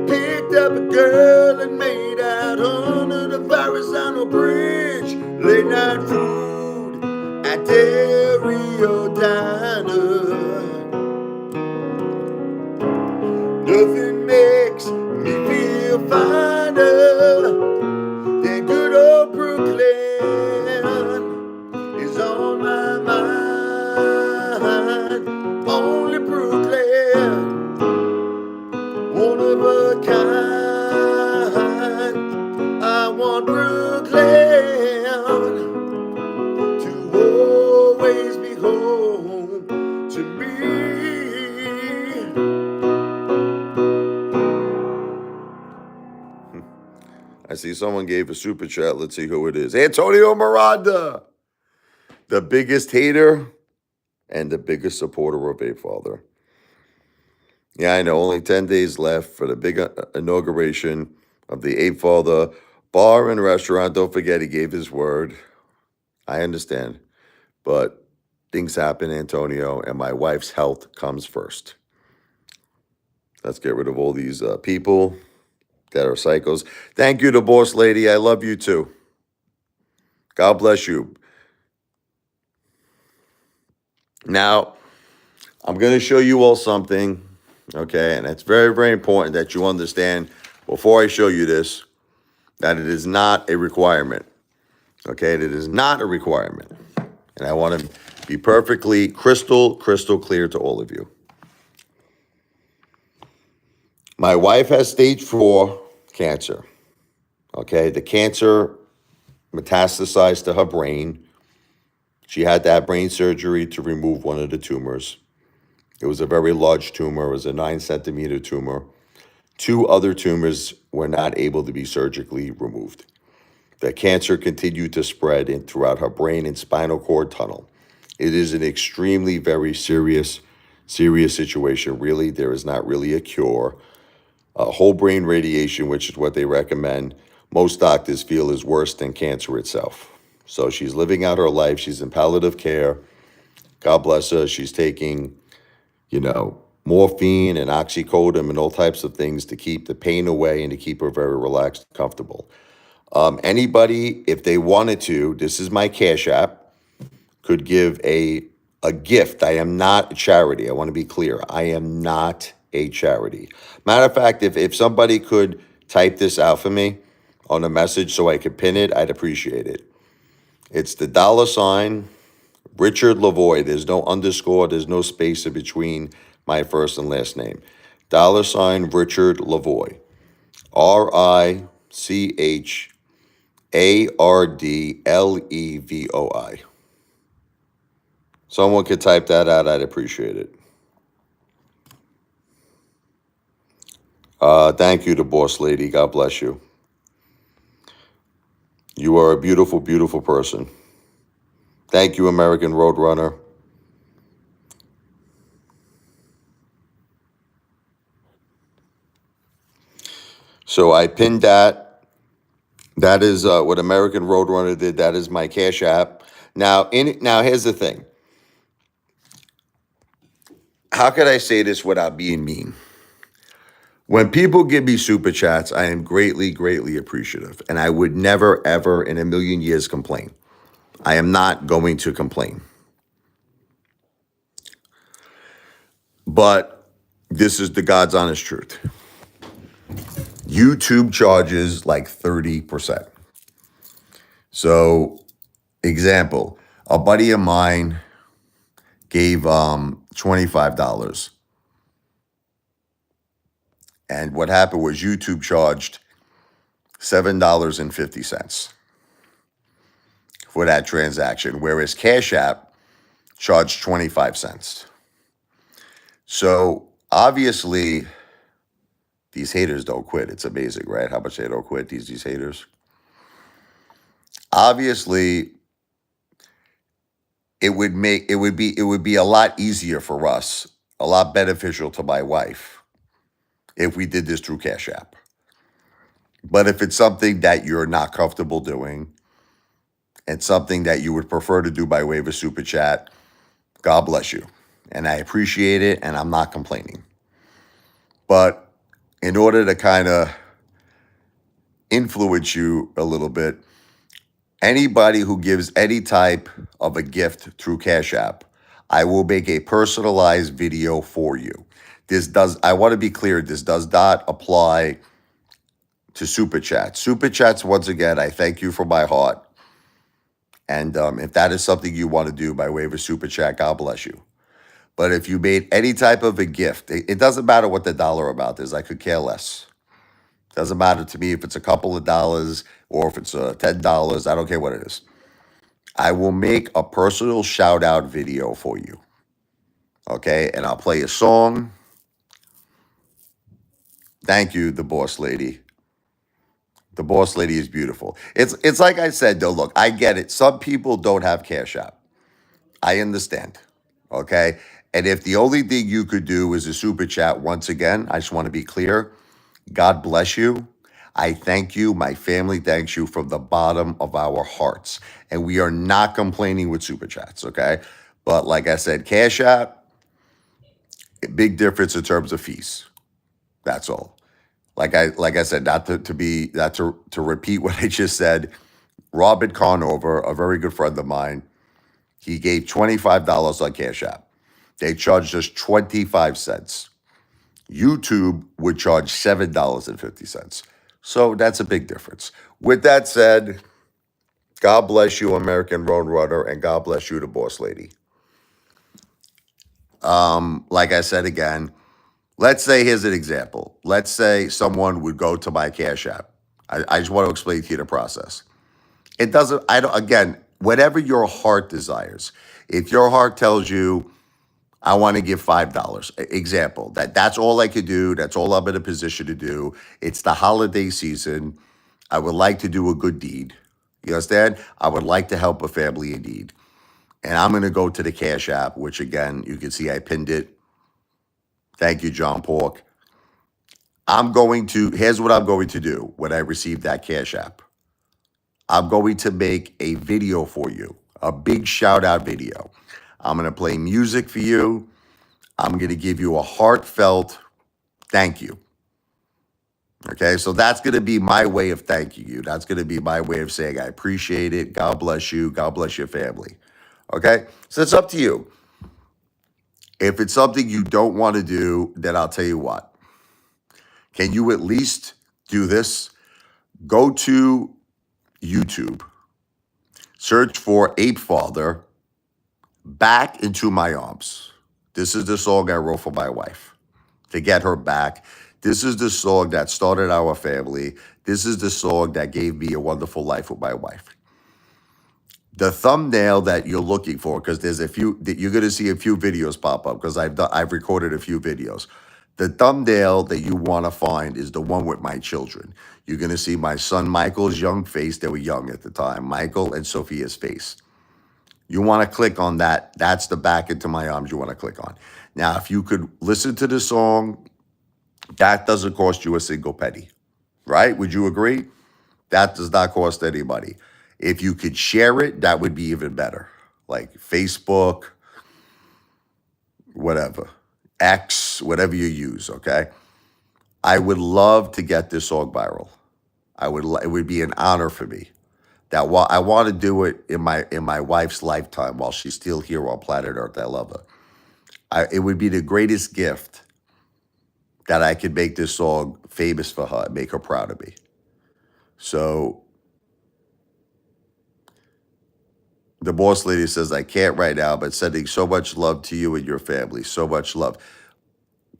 Picked up a girl and made out under the Verrazano Bridge. Late night food at Dario Diner. Nothing makes me feel finer than good old Brooklyn is on my mind. Only Brooklyn, one of a kind. I want Brooklyn to always be home to me. I see someone gave a super chat. Let's see who it is. Antonio Miranda, the biggest hater and the biggest supporter of Apefather. Yeah, I know. Only 10 days left for the big inauguration of the Apefather bar and restaurant. Don't forget, he gave his word. I understand. But things happen, Antonio, and my wife's health comes first. Let's get rid of all these people that are psychos. Thank you to Boss Lady. I love you too. God bless you. Now, I'm going to show you all something, okay? And it's very, very important that you understand before I show you this that it is not a requirement, okay? It is not a requirement. And I want to be perfectly crystal clear to all of you. My wife has stage 4 cancer, okay? The cancer metastasized to her brain. She had to have brain surgery to remove one of the tumors. It was a very large tumor. It was a 9-centimeter tumor. 2 other tumors were not able to be surgically removed. The cancer continued to spread throughout her brain and spinal cord tunnel. It is an extremely very serious situation. Really, there is not really a cure. Whole brain radiation, which is what they recommend, most doctors feel is worse than cancer itself. So she's living out her life. She's in palliative care. God bless her. She's taking, morphine and oxycodone and all types of things to keep the pain away and to keep her very relaxed and comfortable. Anybody, if they wanted to, this is my Cash App, could give a gift. I am not a charity. I want to be clear. I am not a charity. Matter of fact, if somebody could type this out for me on a message so I could pin it, I'd appreciate it. It's the $ Richard Lavoie. There's no underscore. There's no space in between my first and last name. $ Richard Lavoie. RICHARDLEVOI. Someone could type that out. I'd appreciate it. Thank you to Boss Lady. God bless you. You are a beautiful, beautiful person. Thank you, American Roadrunner. So I pinned that. That is what American Roadrunner did. That is my Cash App. Now, here's the thing. How could I say this without being mean? When people give me super chats, I am greatly, greatly appreciative. And I would never, ever in a million years complain. I am not going to complain. But this is the God's honest truth. YouTube charges like 30%. So, example, a buddy of mine gave $25. And what happened was YouTube charged $7.50 for that transaction, whereas Cash App charged 25 cents. So obviously, these haters don't quit. It's amazing, right? How much they don't quit, these haters. Obviously, it would be a lot easier for us, a lot beneficial to my wife if we did this through Cash App. But if it's something that you're not comfortable doing and something that you would prefer to do by way of a super chat, God bless you. And I appreciate it, and I'm not complaining. But in order to kind of influence you a little bit, anybody who gives any type of a gift through Cash App, I will make a personalized video for you. I want to be clear, this does not apply to Super Chats. Super Chats, once again, I thank you from my heart. And if that is something you want to do by way of a Super Chat, God bless you. But if you made any type of a gift, it doesn't matter what the dollar amount is. I could care less. Doesn't matter to me if it's a couple of dollars or if it's $10. I don't care what it is. I will make a personal shout out video for you. Okay? And I'll play a song. Thank you, the boss lady. The boss lady is beautiful. It's like I said, though, look, I get it. Some people don't have Cash App. I understand. Okay? And if the only thing you could do is a super chat, once again, I just want to be clear. God bless you. I thank you. My family thanks you from the bottom of our hearts. And we are not complaining with super chats, okay? But like I said, Cash App, big difference in terms of fees. That's all. Like I said, not to repeat what I just said. Robin Conover, a very good friend of mine, he gave $25 on Cash App. They charged us 25 cents. YouTube would charge $7.50. So that's a big difference. With that said, God bless you, American Road Runner, and God bless you, the boss lady. Like I said again, let's say, here's an example. Let's say someone would go to my Cash App. I just want to explain to you the process. It doesn't, again, whatever your heart desires. If your heart tells you, I want to give $5. Example, that's all I could do. That's all I'm in a position to do. It's the holiday season. I would like to do a good deed. You understand? I would like to help a family in need. And I'm going to go to the Cash App, which again, you can see I pinned it. Thank you, John Pork. Here's what I'm going to do when I receive that Cash App. I'm going to make a video for you, a big shout out video. I'm going to play music for you. I'm going to give you a heartfelt thank you. Okay, so that's going to be my way of thanking you. That's going to be my way of saying I appreciate it. God bless you. God bless your family. Okay, so it's up to you. If it's something you don't want to do, then I'll tell you what. Can you at least do this? Go to YouTube, search for Apefather, Back Into My Arms. This is the song I wrote for my wife to get her back. This is the song that started our family. This is the song that gave me a wonderful life with my wife. The thumbnail that you're looking for, because you're going to see a few videos pop up because I've recorded a few videos. The thumbnail that you want to find is the one with my children. You're going to see my son Michael's young face. They were young at the time. Michael and Sophia's face. You want to click on that. That's the Back Into My Arms you want to click on. Now, if you could listen to the song, that doesn't cost you a single penny, right? Would you agree? That does not cost anybody. If you could share it, that would be even better. Like Facebook, whatever, X, whatever you use, okay? I would love to get this song viral. It would be an honor for me. That I want to do it in my wife's lifetime while she's still here on planet Earth. I love her. It would be the greatest gift that I could make this song famous for her, make her proud of me. So the boss lady says, I can't right now, but sending so much love to you and your family. So much love.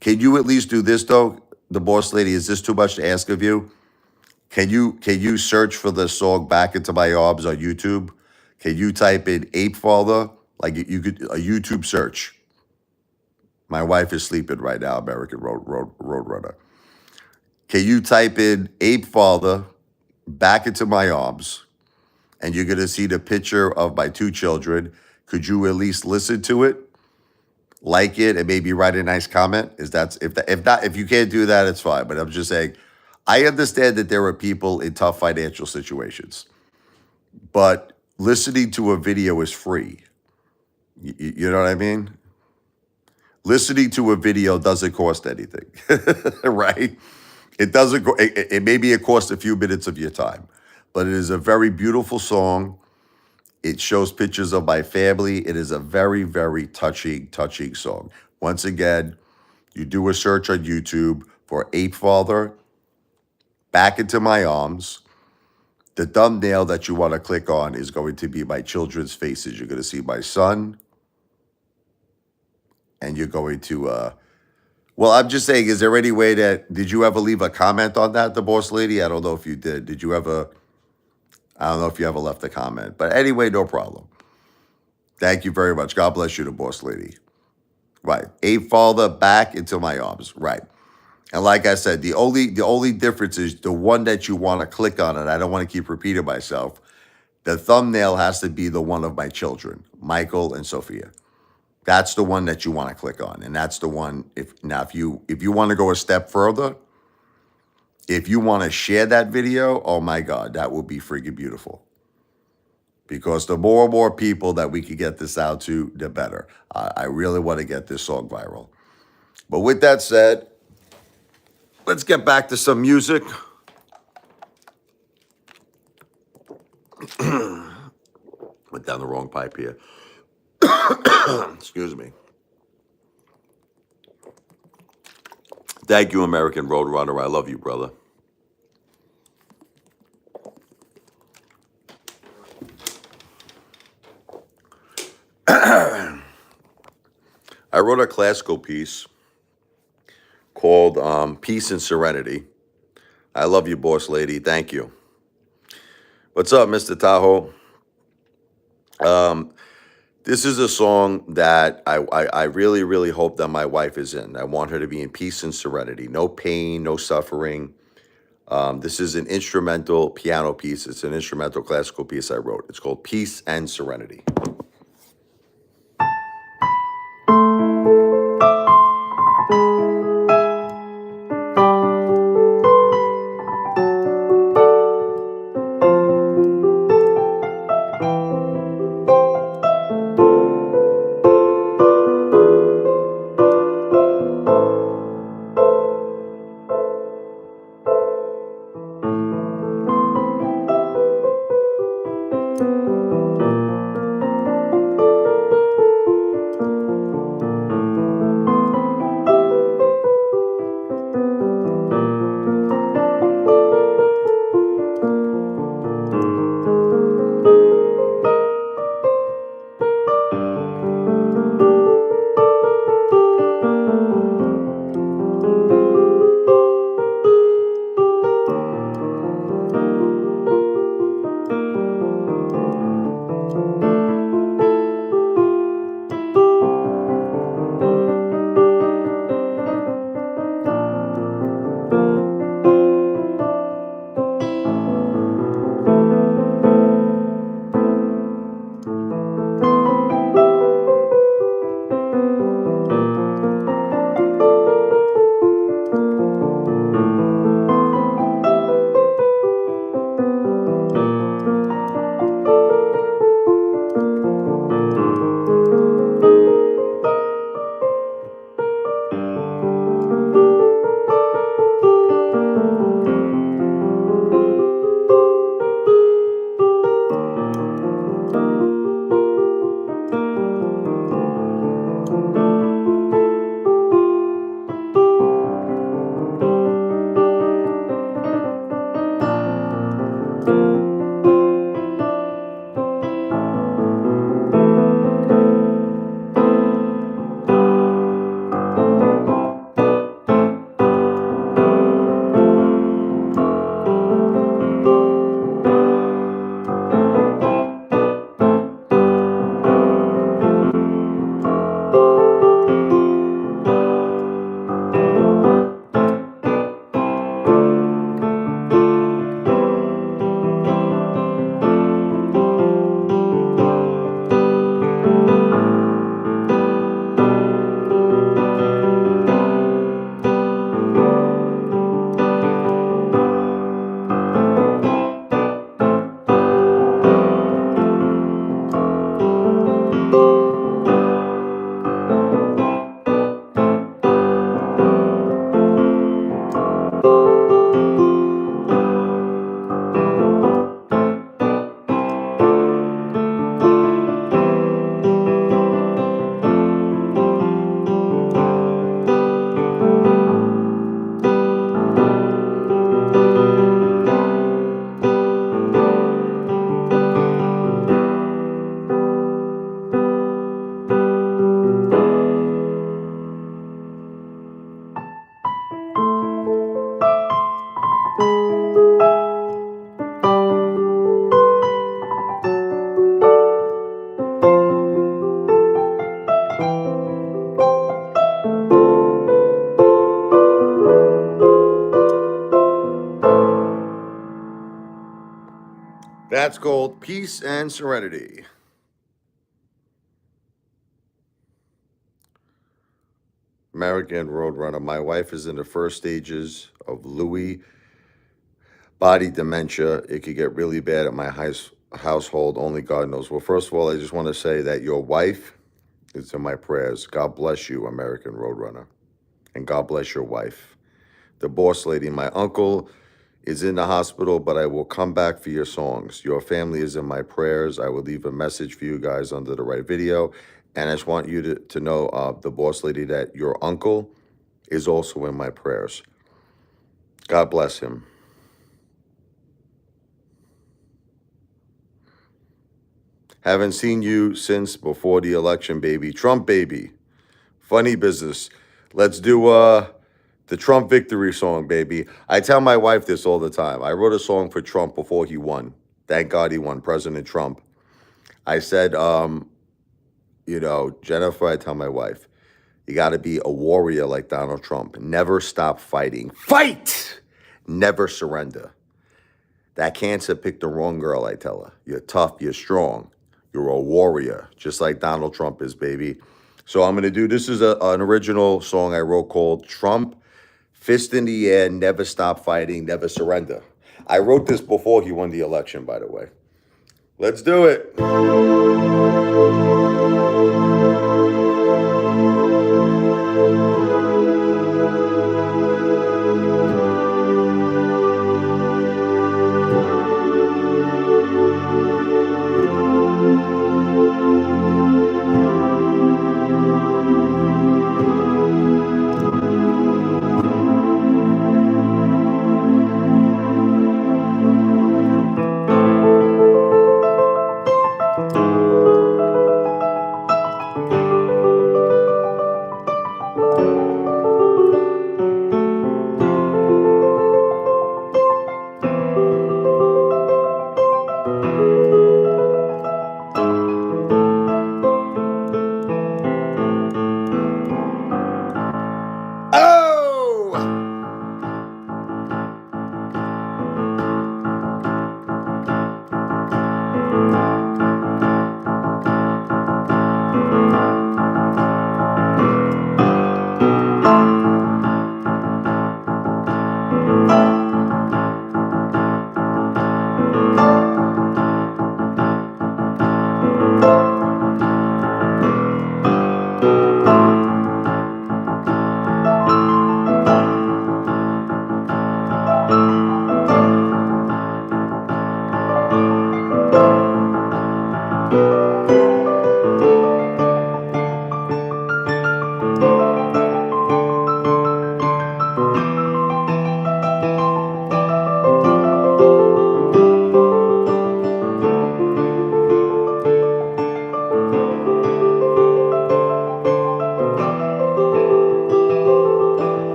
Can you at least do this though? The boss lady, is this too much to ask of you? Can you search for the song Back Into My Arms on YouTube? Can you type in Apefather? Like you could a YouTube search. My wife is sleeping right now, American Roadrunner. Can you type in Apefather, Back Into My Arms, and you're gonna see the picture of my two children. Could you at least listen to it, like it, and maybe write a nice comment? If you can't do that, it's fine. But I'm just saying, I understand that there are people in tough financial situations, but listening to a video is free. You know what I mean? Listening to a video doesn't cost anything, right? It doesn't. It maybe it costs a few minutes of your time, but it is a very beautiful song. It shows pictures of my family. It is a very, very touching song. Once again, you do a search on YouTube for Apefather, Back Into My Arms. The thumbnail that you want to click on is going to be my children's faces. You're going to see my son, and you're going to, well, I'm just saying, is there any way did you ever leave a comment on that, the boss lady? I don't know if you did. I don't know if you ever left a comment. But anyway, no problem. Thank you very much. God bless you, the boss lady. Right. Apefather, Back Into My Arms. Right. And like I said, the only difference is the one that you want to click on, and I don't want to keep repeating myself. The thumbnail has to be the one of my children, Michael and Sophia. That's the one that you want to click on. And that's the one, if you want to go a step further, if you want to share that video, oh my God, that would be freaking beautiful. Because the more and more people that we can get this out to, the better. I really want to get this song viral. But with that said, let's get back to some music. Went down the wrong pipe here. Excuse me. Thank you, American Roadrunner. I love you, brother. I wrote a classical piece called Peace and Serenity. I love you, boss lady. Thank you. What's up, Mr. Tahoe? This is a song that I really, really hope that my wife is in. I want her to be in peace and serenity. No pain, no suffering. This is an instrumental piano piece. It's an instrumental classical piece I wrote. It's called Peace and Serenity. That's called Peace and Serenity. American Roadrunner. My wife is in the first stages of Lewy body dementia. It could get really bad at my household. Only God knows. Well, first of all, I just want to say that your wife is in my prayers. God bless you, American Roadrunner. And God bless your wife. The boss lady, my uncle is in the hospital, but I will come back for your songs. Your family is in my prayers. I will leave a message for you guys under the right video. And I just want you to know, the boss lady, that your uncle is also in my prayers. God bless him. Haven't seen you since before the election, baby. Trump, baby. Funny business. Let's do the Trump victory song, baby. I tell my wife this all the time. I wrote a song for Trump before he won. Thank God he won, President Trump. I said, Jennifer, I tell my wife, you got to be a warrior like Donald Trump. Never stop fighting. Fight! Never surrender. That cancer picked the wrong girl, I tell her. You're tough, you're strong. You're a warrior, just like Donald Trump is, baby. So I'm going to do, this is an original song I wrote called Trump, Fist in the Air, Never Stop Fighting, Never Surrender. I wrote this before he won the election, by the way. Let's do it.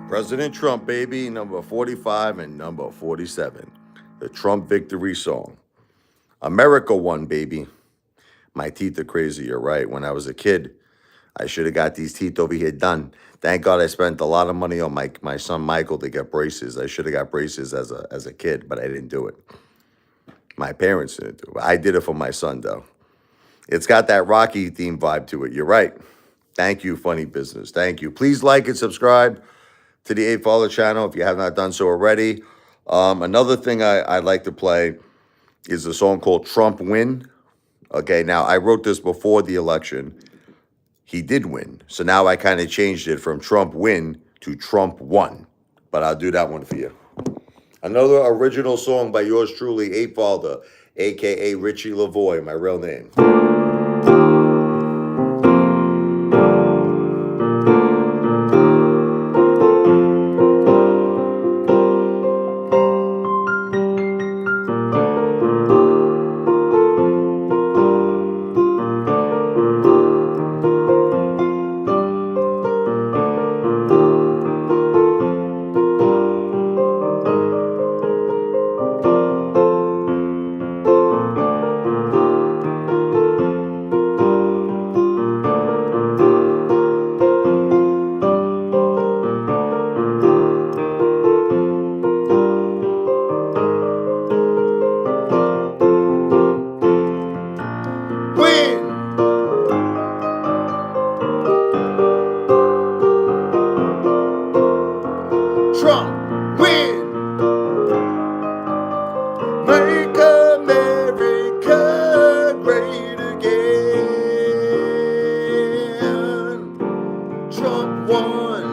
President Trump, baby, number 45 and number 47. The Trump victory song. America won, baby. My teeth are crazy, you're right. When I was a kid, I should have got these teeth over here done. Thank God I spent a lot of money on my son Michael to get braces. I should have got braces as a kid, but I didn't do it. My parents didn't do it. I did it for my son, though. It's got that Rocky theme vibe to it. You're right. Thank you, Funny Business. Thank you. Please like and subscribe to the Apefather channel if you have not done so already. Another thing I'd like to play is a song called Trump Win. Okay, now I wrote this before the election. He did win. So now I kind of changed it from Trump win to Trump won. But I'll do that one for you. Another original song by yours truly, Apefather, a.k.a. Richie Lavoie, my real name. Trump win. Make America great again. Trump won.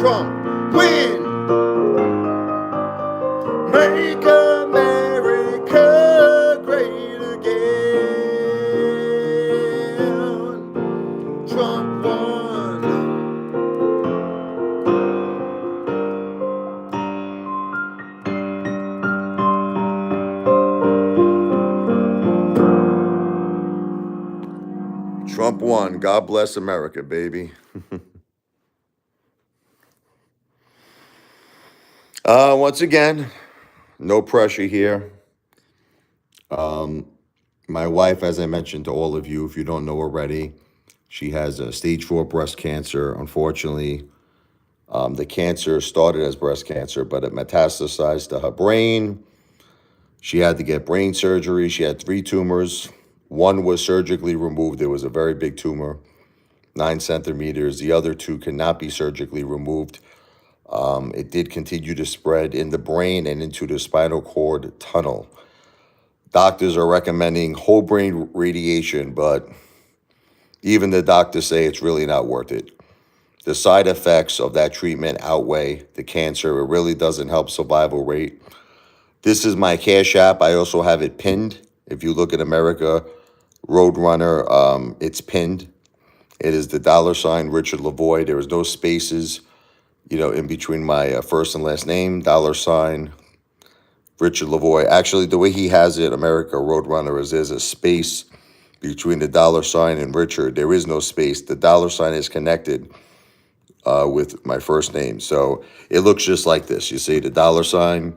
Trump win. Make America great again. Trump won. Trump won. God bless America, baby. Once again, no pressure here. My wife, as I mentioned to all of you, if you don't know already, she has a stage 4 breast cancer. Unfortunately, the cancer started as breast cancer, but it metastasized to her brain. She had to get brain surgery. She had 3 tumors. One was surgically removed. It was a very big tumor, 9 centimeters. The other 2 cannot be surgically removed. It did continue to spread in the brain and into the spinal cord tunnel. Doctors are recommending whole brain radiation, but even the doctors say it's really not worth it. The side effects of that treatment outweigh the cancer. It really doesn't help survival rate. This is my Cash App. I also have it pinned. If you look at America Roadrunner, it's pinned. It is the $ Richard Lavoie. There is no spaces, in between my first and last name, $ Richard Lavoie. Actually, the way he has it, America Roadrunner, is there's a space between the $ and Richard. There is no space. The $ is connected with my first name. So it looks just like this. You see the $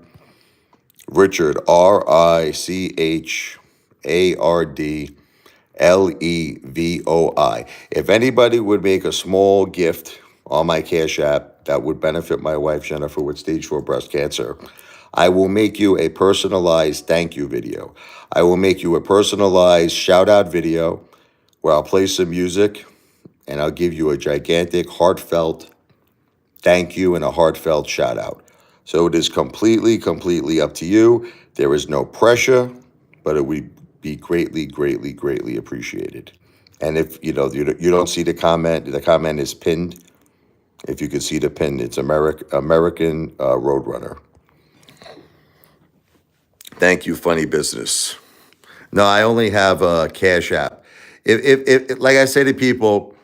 Richard, RICHARDLEVOI. If anybody would make a small gift on my Cash App that would benefit my wife, Jennifer, with stage 4 breast cancer, I will make you a personalized thank you video. I will make you a personalized shout out video where I'll play some music and I'll give you a gigantic, heartfelt thank you and a heartfelt shout out. So it is completely up to you. There is no pressure, but it would be greatly appreciated. And if you don't see the comment is pinned. If you could see the pin, it's American Roadrunner. Thank you, funny business. No, I only have a Cash App. If like I say to people,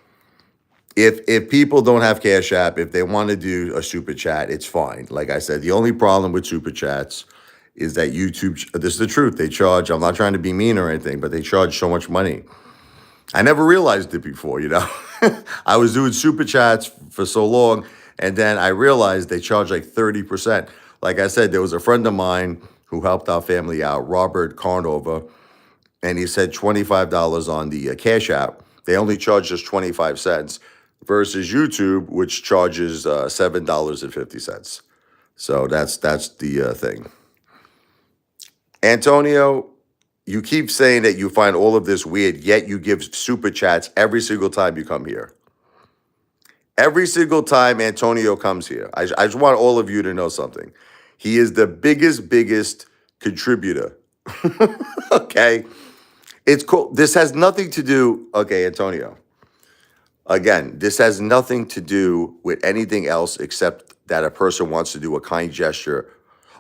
if people don't have Cash App, if they want to do a super chat, it's fine. Like I said, the only problem with super chats is that YouTube, this is the truth, they charge, I'm not trying to be mean or anything, but they charge so much money. I never realized it before, you know. I was doing super chats for so long, and then I realized they charge like 30%. Like I said, there was a friend of mine who helped our family out, Robert Carnover, and he said $25 on the Cash App. They only charged us 25 cents versus YouTube, which charges $7.50. So that's the thing. Antonio, you keep saying that you find all of this weird, yet you give super chats every single time you come here. Every single time Antonio comes here, I just want all of you to know something. He is the biggest contributor. Okay? It's cool. This has nothing to do, okay, Antonio. Again, this has nothing to do with anything else except that a person wants to do a kind gesture.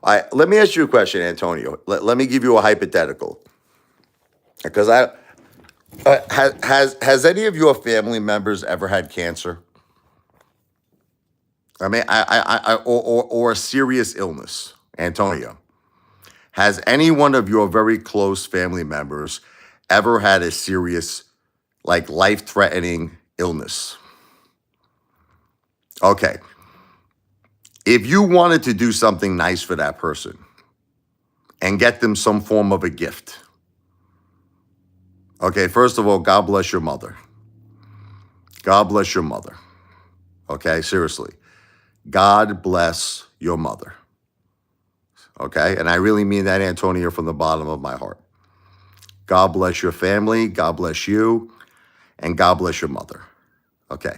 Let me ask you a question, Antonio. Let me give you a hypothetical. Because has any of your family members ever had cancer? I mean, or a serious illness, Antonio. Has any one of your very close family members ever had a serious, like life-threatening illness? Okay. If you wanted to do something nice for that person and get them some form of a gift, okay, first of all, God bless your mother. God bless your mother. Okay, seriously. God bless your mother. Okay, and I really mean that, Antonio, from the bottom of my heart. God bless your family, God bless you, and God bless your mother. Okay.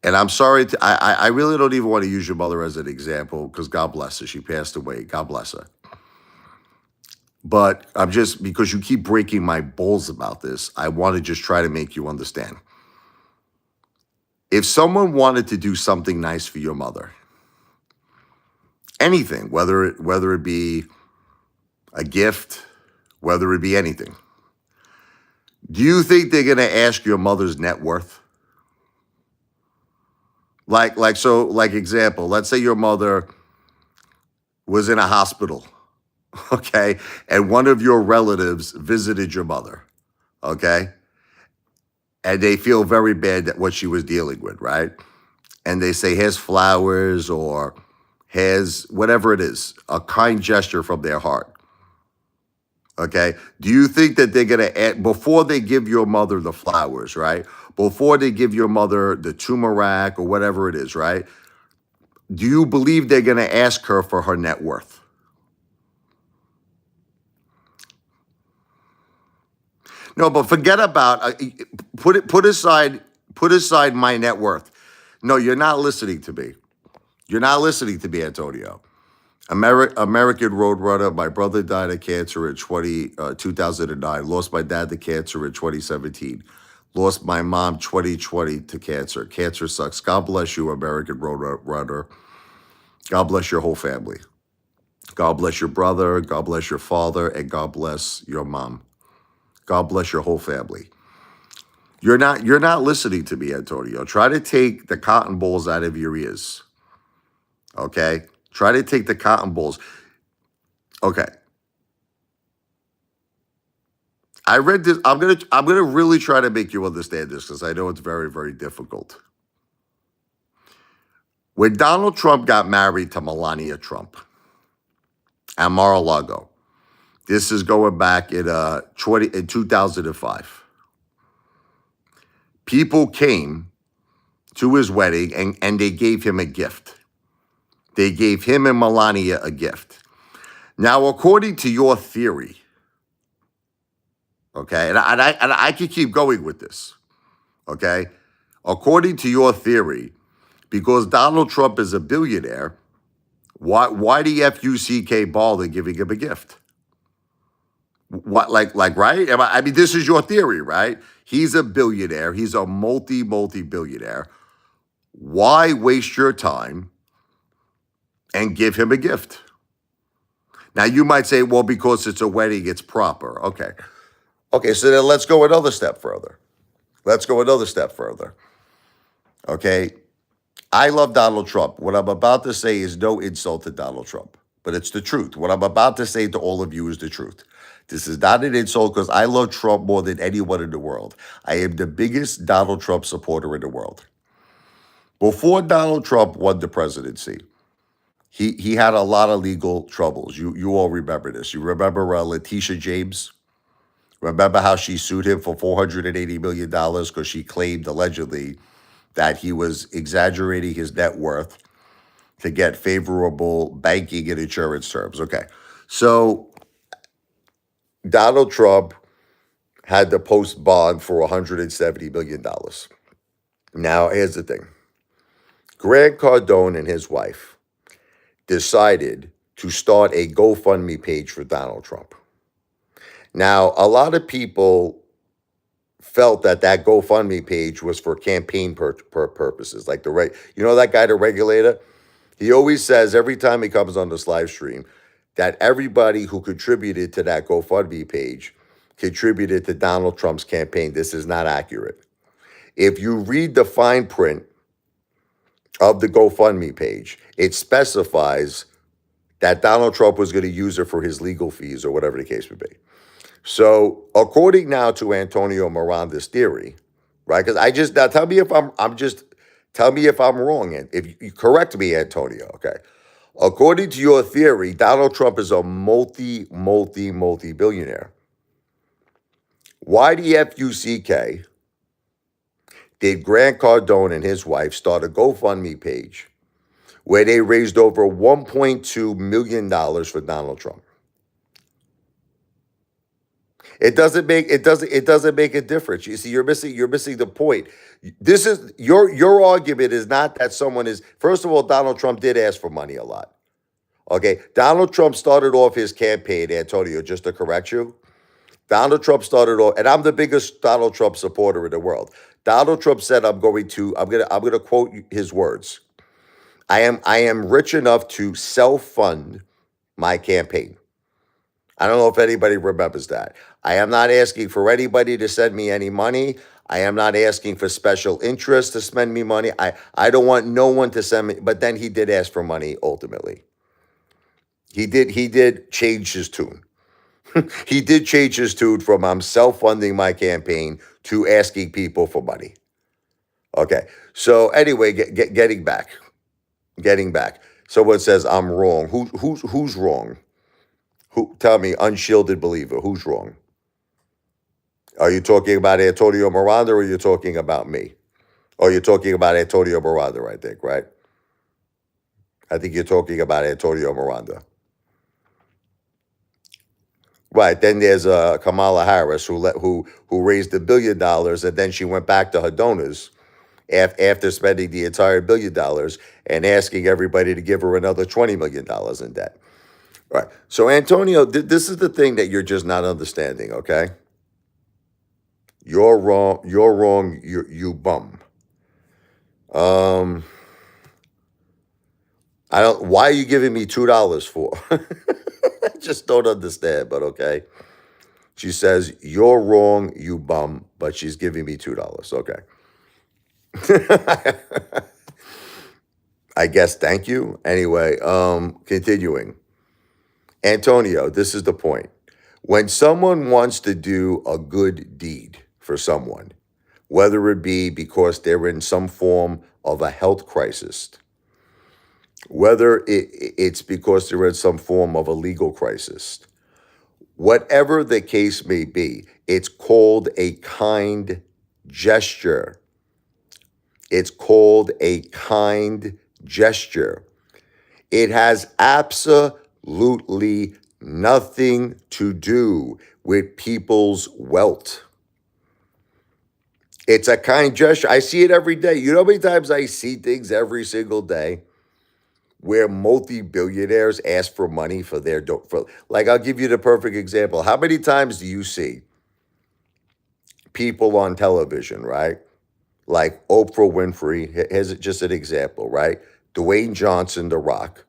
And I'm sorry, I really don't even want to use your mother as an example because God bless her. She passed away. God bless her. But I'm just, because you keep breaking my balls about this, I want to just try to make you understand. If someone wanted to do something nice for your mother, anything, whether it be a gift, whether it be anything, do you think they're going to ask your mother's net worth? Like example, let's say your mother was in a hospital, okay, and one of your relatives visited your mother, okay, and they feel very bad that what she was dealing with, right? And they say, here's flowers, or here's whatever it is, a kind gesture from their heart. Okay. Do you think that they're going to, before they give your mother the flowers, right? Before they give your mother the turmeric or whatever it is, right? Do you believe they're going to ask her for her net worth? No, but forget about, put aside my net worth. No, you're not listening to me. You're not listening to me, Antonio. American Roadrunner. My brother died of cancer in 2009. Lost my dad to cancer in 2017. Lost my mom 2020 to cancer. Cancer sucks. God bless you, American Roadrunner. God bless your whole family. God bless your brother. God bless your father. And God bless your mom. God bless your whole family. You're not listening to me, Antonio. Try to take the cotton balls out of your ears. Okay? Try to take the cotton balls. Okay. I read this. I'm gonna really try to make you understand this because I know it's very, very difficult. When Donald Trump got married to Melania Trump at Mar-a-Lago, this is going back in 2005. People came to his wedding and they gave him a gift. They gave him and Melania a gift. Now, according to your theory, okay, and I could keep going with this, okay? According to your theory, because Donald Trump is a billionaire, why the FUCK bother giving him a gift? What, like, right? I mean, this is your theory, right? He's a billionaire. He's a multi-billionaire. Why waste your time and give him a gift? Now, you might say, well, because it's a wedding, it's proper. Okay, so then let's go another step further. Let's go another step further. Okay. I love Donald Trump. What I'm about to say is no insult to Donald Trump, but it's the truth. What I'm about to say to all of you is the truth. This is not an insult because I love Trump more than anyone in the world. I am the biggest Donald Trump supporter in the world. Before Donald Trump won the presidency, he had a lot of legal troubles. You all remember this. You remember Letitia James? Remember how she sued him for $480 million because she claimed allegedly that he was exaggerating his net worth to get favorable banking and insurance terms. Okay. So Donald Trump had to post bond for $170 million. Now, here's the thing. Grant Cardone and his wife decided to start a GoFundMe page for Donald Trump. Now, a lot of people felt that GoFundMe page was for campaign purposes, like that guy, the regulator. He always says every time he comes on this live stream that everybody who contributed to that GoFundMe page contributed to Donald Trump's campaign. This is not accurate. If you read the fine print of the GoFundMe page, it specifies that Donald Trump was going to use it for his legal fees or whatever the case would be. So, according now to Antonio Miranda's theory, right? Because now tell me if tell me if I'm wrong, and if you correct me, Antonio, okay? According to your theory, Donald Trump is a multi-billionaire. Why the FUCK did Grant Cardone and his wife start a GoFundMe page where they raised over $1.2 million for Donald Trump? It doesn't make a difference. You see, you're missing the point. This is your argument is not that someone is. First of all, Donald Trump did ask for money a lot. Okay, Donald Trump started off his campaign, Antonio, just to correct you. Donald Trump started off, and I'm the biggest Donald Trump supporter in the world. Donald Trump said, I'm gonna quote his words. I am rich enough to self-fund my campaign. I don't know if anybody remembers that. I am not asking for anybody to send me any money. I am not asking for special interests to send me money. I don't want no one to send me, but then he did ask for money ultimately. He did change his tune. He did change his tune from I'm self-funding my campaign to asking people for money. Okay. So anyway, getting back. Someone says I'm wrong. Who's wrong? Tell me, unshielded believer, who's wrong? Are you talking about Antonio Miranda or are you talking about me? Or you're talking about Antonio Miranda, I think, right? I think you're talking about Antonio Miranda. Right. Then there's Kamala Harris who raised $1 billion and then she went back to her donors after spending the entire $1 billion and asking everybody to give her another $20 million in debt. Right. So, Antonio, this is the thing that you're just not understanding, okay? You're wrong. You bum. Why are you giving me $2 for? I just don't understand, but okay. She says, you're wrong, you bum, but she's giving me $2. Okay. I guess, thank you. Anyway, continuing. Antonio, this is the point. When someone wants to do a good deed for someone, whether it be because they're in some form of a health crisis, whether it's because they're in some form of a legal crisis, whatever the case may be, it's called a kind gesture. It's called a kind gesture. It has absolutely nothing to do with people's wealth. It's a kind gesture. I see it every day. You know how many times I see things every single day where multi-billionaires ask for money for their like, I'll give you the perfect example. How many times do you see people on television, right? Like Oprah Winfrey, here's just an example, right? Dwayne Johnson, The Rock,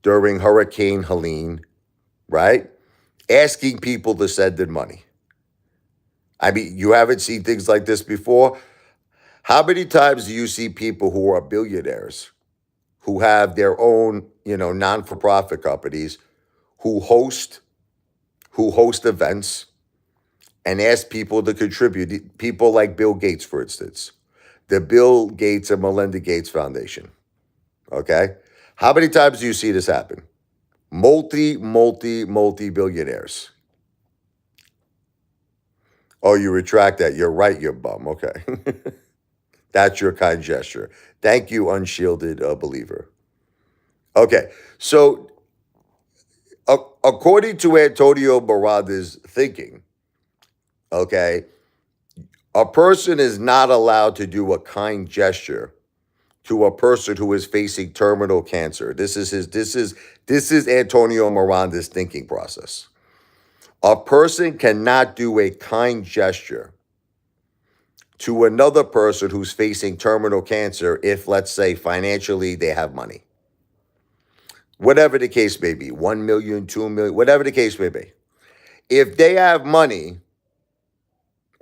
during Hurricane Helene, right? Asking people to send in money. I mean, you haven't seen things like this before. How many times do you see people who are billionaires, who have their own, non-for-profit companies, who host events and ask people to contribute? People like Bill Gates, for instance, the Bill Gates and Melinda Gates Foundation. Okay, how many times do you see this happen? Multi billionaires. Oh, you retract that. You're right, you bum. Okay. That's your kind gesture. Thank you, unshielded believer. Okay, so according to Antonio Miranda's thinking, okay, a person is not allowed to do a kind gesture to a person who is facing terminal cancer. This is Antonio Miranda's thinking process. A person cannot do a kind gesture to another person who's facing terminal cancer if, let's say, financially they have money. Whatever the case may be, 1 million, 2 million, whatever the case may be. If they have money,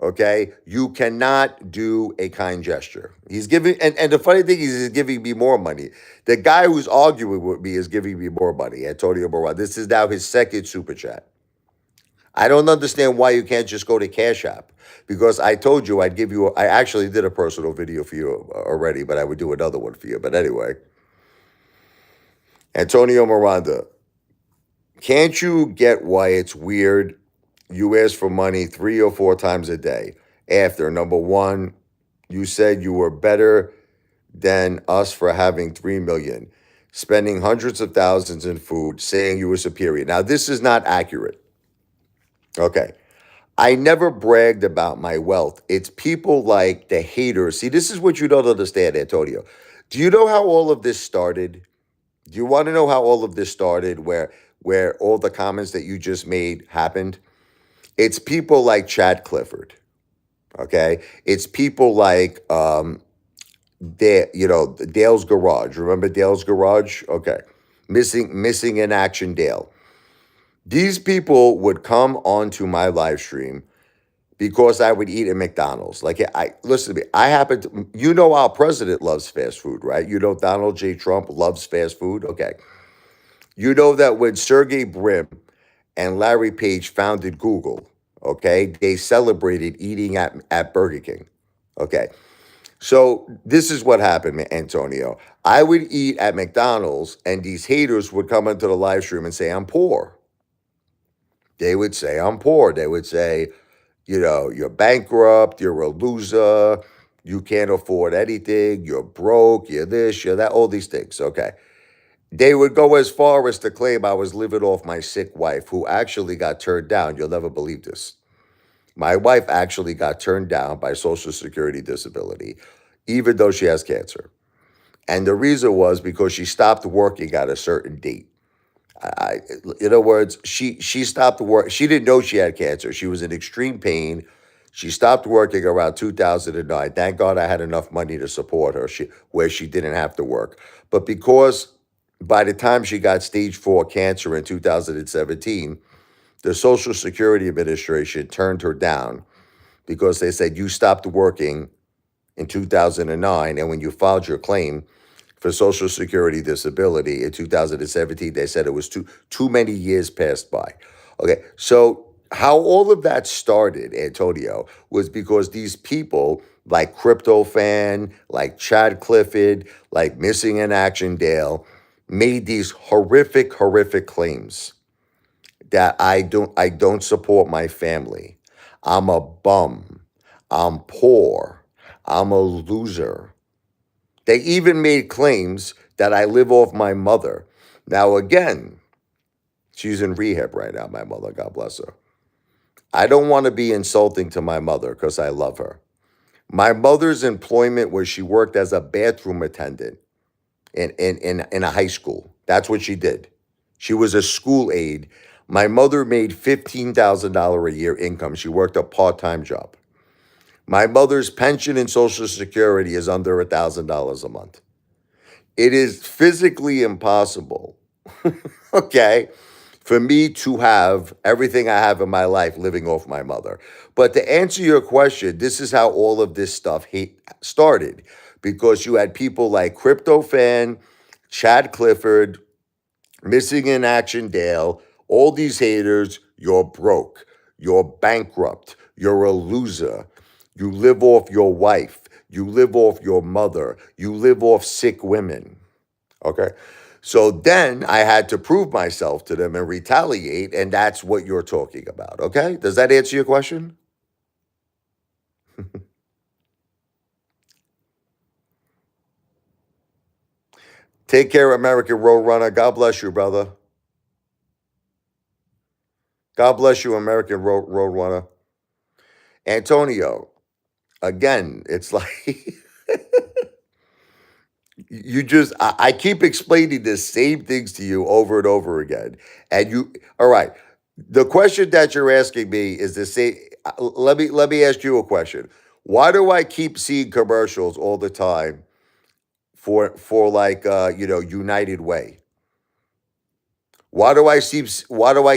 okay, you cannot do a kind gesture. He's giving, and the funny thing is, he's giving me more money. The guy who's arguing with me is giving me more money, Antonio Miranda. This is now his second super chat. I don't understand why you can't just go to Cash App, because I told you I'd give you, I actually did a personal video for you already, but I would do another one for you. But anyway, Antonio Miranda, can't you get why it's weird you ask for money 3 or 4 times a day after, number one, you said you were better than us for having 3 million, spending hundreds of thousands in food, saying you were superior. Now, this is not accurate. Okay. I never bragged about my wealth. It's people like the haters. See, this is what you don't understand, Antonio. Do you know how all of this started? Do you want to know how all of this started, where all the comments that you just made happened? It's people like Chad Clifford, okay? It's people like Dale's Garage. Remember Dale's Garage? Okay. Missing in action Dale. These people would come onto my live stream because I would eat at McDonald's. Like, I listen to me. I happen to, our president loves fast food, right? Donald J. Trump loves fast food. Okay. You know that when Sergey Brin and Larry Page founded Google, okay, they celebrated eating at Burger King. Okay. So this is what happened, Antonio. I would eat at McDonald's and these haters would come into the live stream and say, I'm poor. They would say, I'm poor. They would say, you're bankrupt, you're a loser, you can't afford anything, you're broke, you're this, you're that, all these things. Okay. They would go as far as to claim I was living off my sick wife, who actually got turned down. You'll never believe this. My wife actually got turned down by Social Security disability, even though she has cancer. And the reason was because she stopped working at a certain date. In other words, she stopped work. She didn't know she had cancer. She was in extreme pain. She stopped working around 2009. Thank God I had enough money to support her, where she didn't have to work. But because by the time she got stage 4 cancer in 2017, the Social Security Administration turned her down because they said you stopped working in 2009, and when you filed your claim for Social Security disability in 2017, they said it was too many years passed by. Okay, so how all of that started, Antonio, was because these people like Crypto Fan, like Chad Clifford, like Missing in Action Dale, made these horrific claims that I don't support my family. I'm a bum. I'm poor. I'm a loser. They even made claims that I live off my mother. Now, again, she's in rehab right now, my mother, God bless her. I don't want to be insulting to my mother because I love her. My mother's employment was she worked as a bathroom attendant in a high school. That's what she did. She was a school aide. My mother made $15,000 a year income. She worked a part-time job. My mother's pension and Social Security is under $1,000 a month. It is physically impossible, okay, for me to have everything I have in my life living off my mother. But to answer your question, this is how all of this stuff started, because you had people like Crypto Fan, Chad Clifford, Missing in Action Dale, all these haters. You're broke, you're bankrupt, you're a loser, you live off your wife, you live off your mother, you live off sick women. Okay. So then I had to prove myself to them and retaliate. And that's what you're talking about. Okay. Does that answer your question? Take care, American Roadrunner. God bless you, brother. God bless you, American Roadrunner. Antonio, again, it's like I keep explaining the same things to you over and over again. And all right. The question that you're asking me is the same. Let me ask you a question. Why do I keep seeing commercials all the time for like United Way? Why do I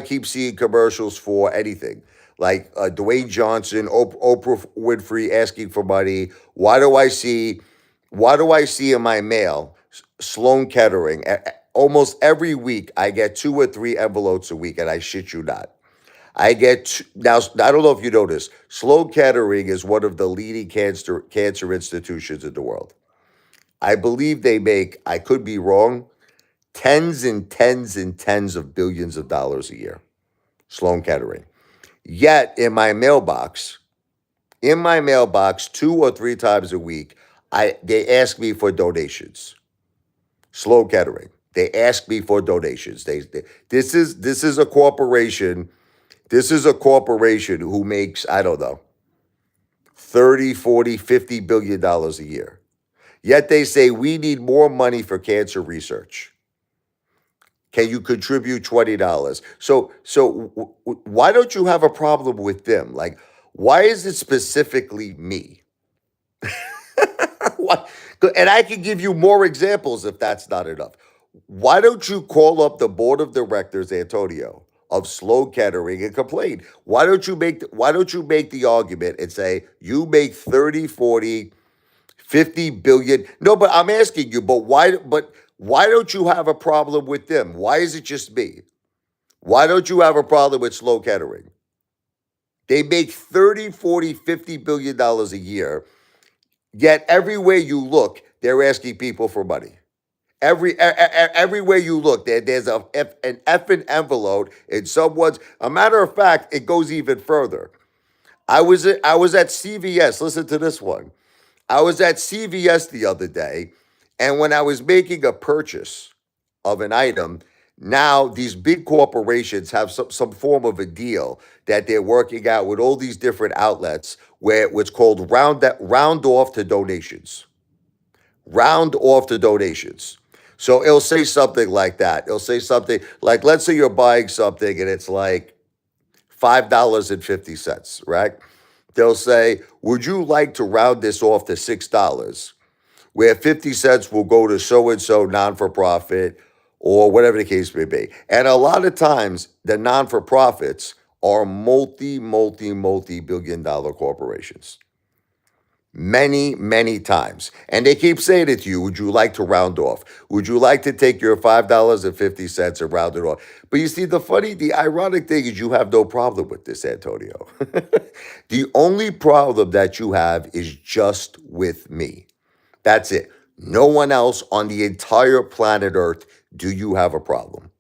keep seeing commercials for anything? Like Dwayne Johnson, Oprah Winfrey asking for money. Why do I see in my mail Sloan Kettering? Almost every week I get 2 or 3 envelopes a week, and I shit you not. Now. I don't know if you know this. Sloan Kettering is one of the leading cancer institutions in the world. I believe they make, I could be wrong, tens and tens and tens of billions of dollars a year. Sloan Kettering. Yet in my mailbox 2 or 3 times a week, they ask me for donations. Sloan Kettering. They ask me for donations. This is a corporation. This is a corporation who makes, I don't know, 30, 40, $50 billion a year. Yet they say we need more money for cancer research. Can you contribute $20? So why don't you have a problem with them? Like, why is it specifically me? Why? And I can give you more examples if that's not enough. Why don't you call up the board of directors, Antonio, of Sloan Kettering and complain? Why don't you make the argument and say you make 30, 40, 50 billion? No, but I'm asking you, but why don't you have a problem with them? Why is it just me? Why don't you have a problem with Sloan Kettering? They make 30, 40, $50 billion a year, yet everywhere you look, they're asking people for money. Everywhere you look, there's an effing envelope in someone's. A matter of fact, it goes even further. I was at CVS. Listen to this one. I was at CVS the other day, and when I was making a purchase of an item, now these big corporations have some form of a deal that they're working out with all these different outlets where what's called round off to donations. Round off to donations. So it'll say something like that. It'll say something like, let's say you're buying something and it's like $5.50, right? They'll say, would you like to round this off to $6? Where 50 cents will go to so and so non for profit or whatever the case may be. And a lot of times, the non for profits are multi billion dollar corporations. Many, many times. And they keep saying it to you. Would you like to round off? Would you like to take your $5.50 and round it off? But you see, the ironic thing is you have no problem with this, Antonio. The only problem that you have is just with me. That's it. No one else on the entire planet Earth do you have a problem.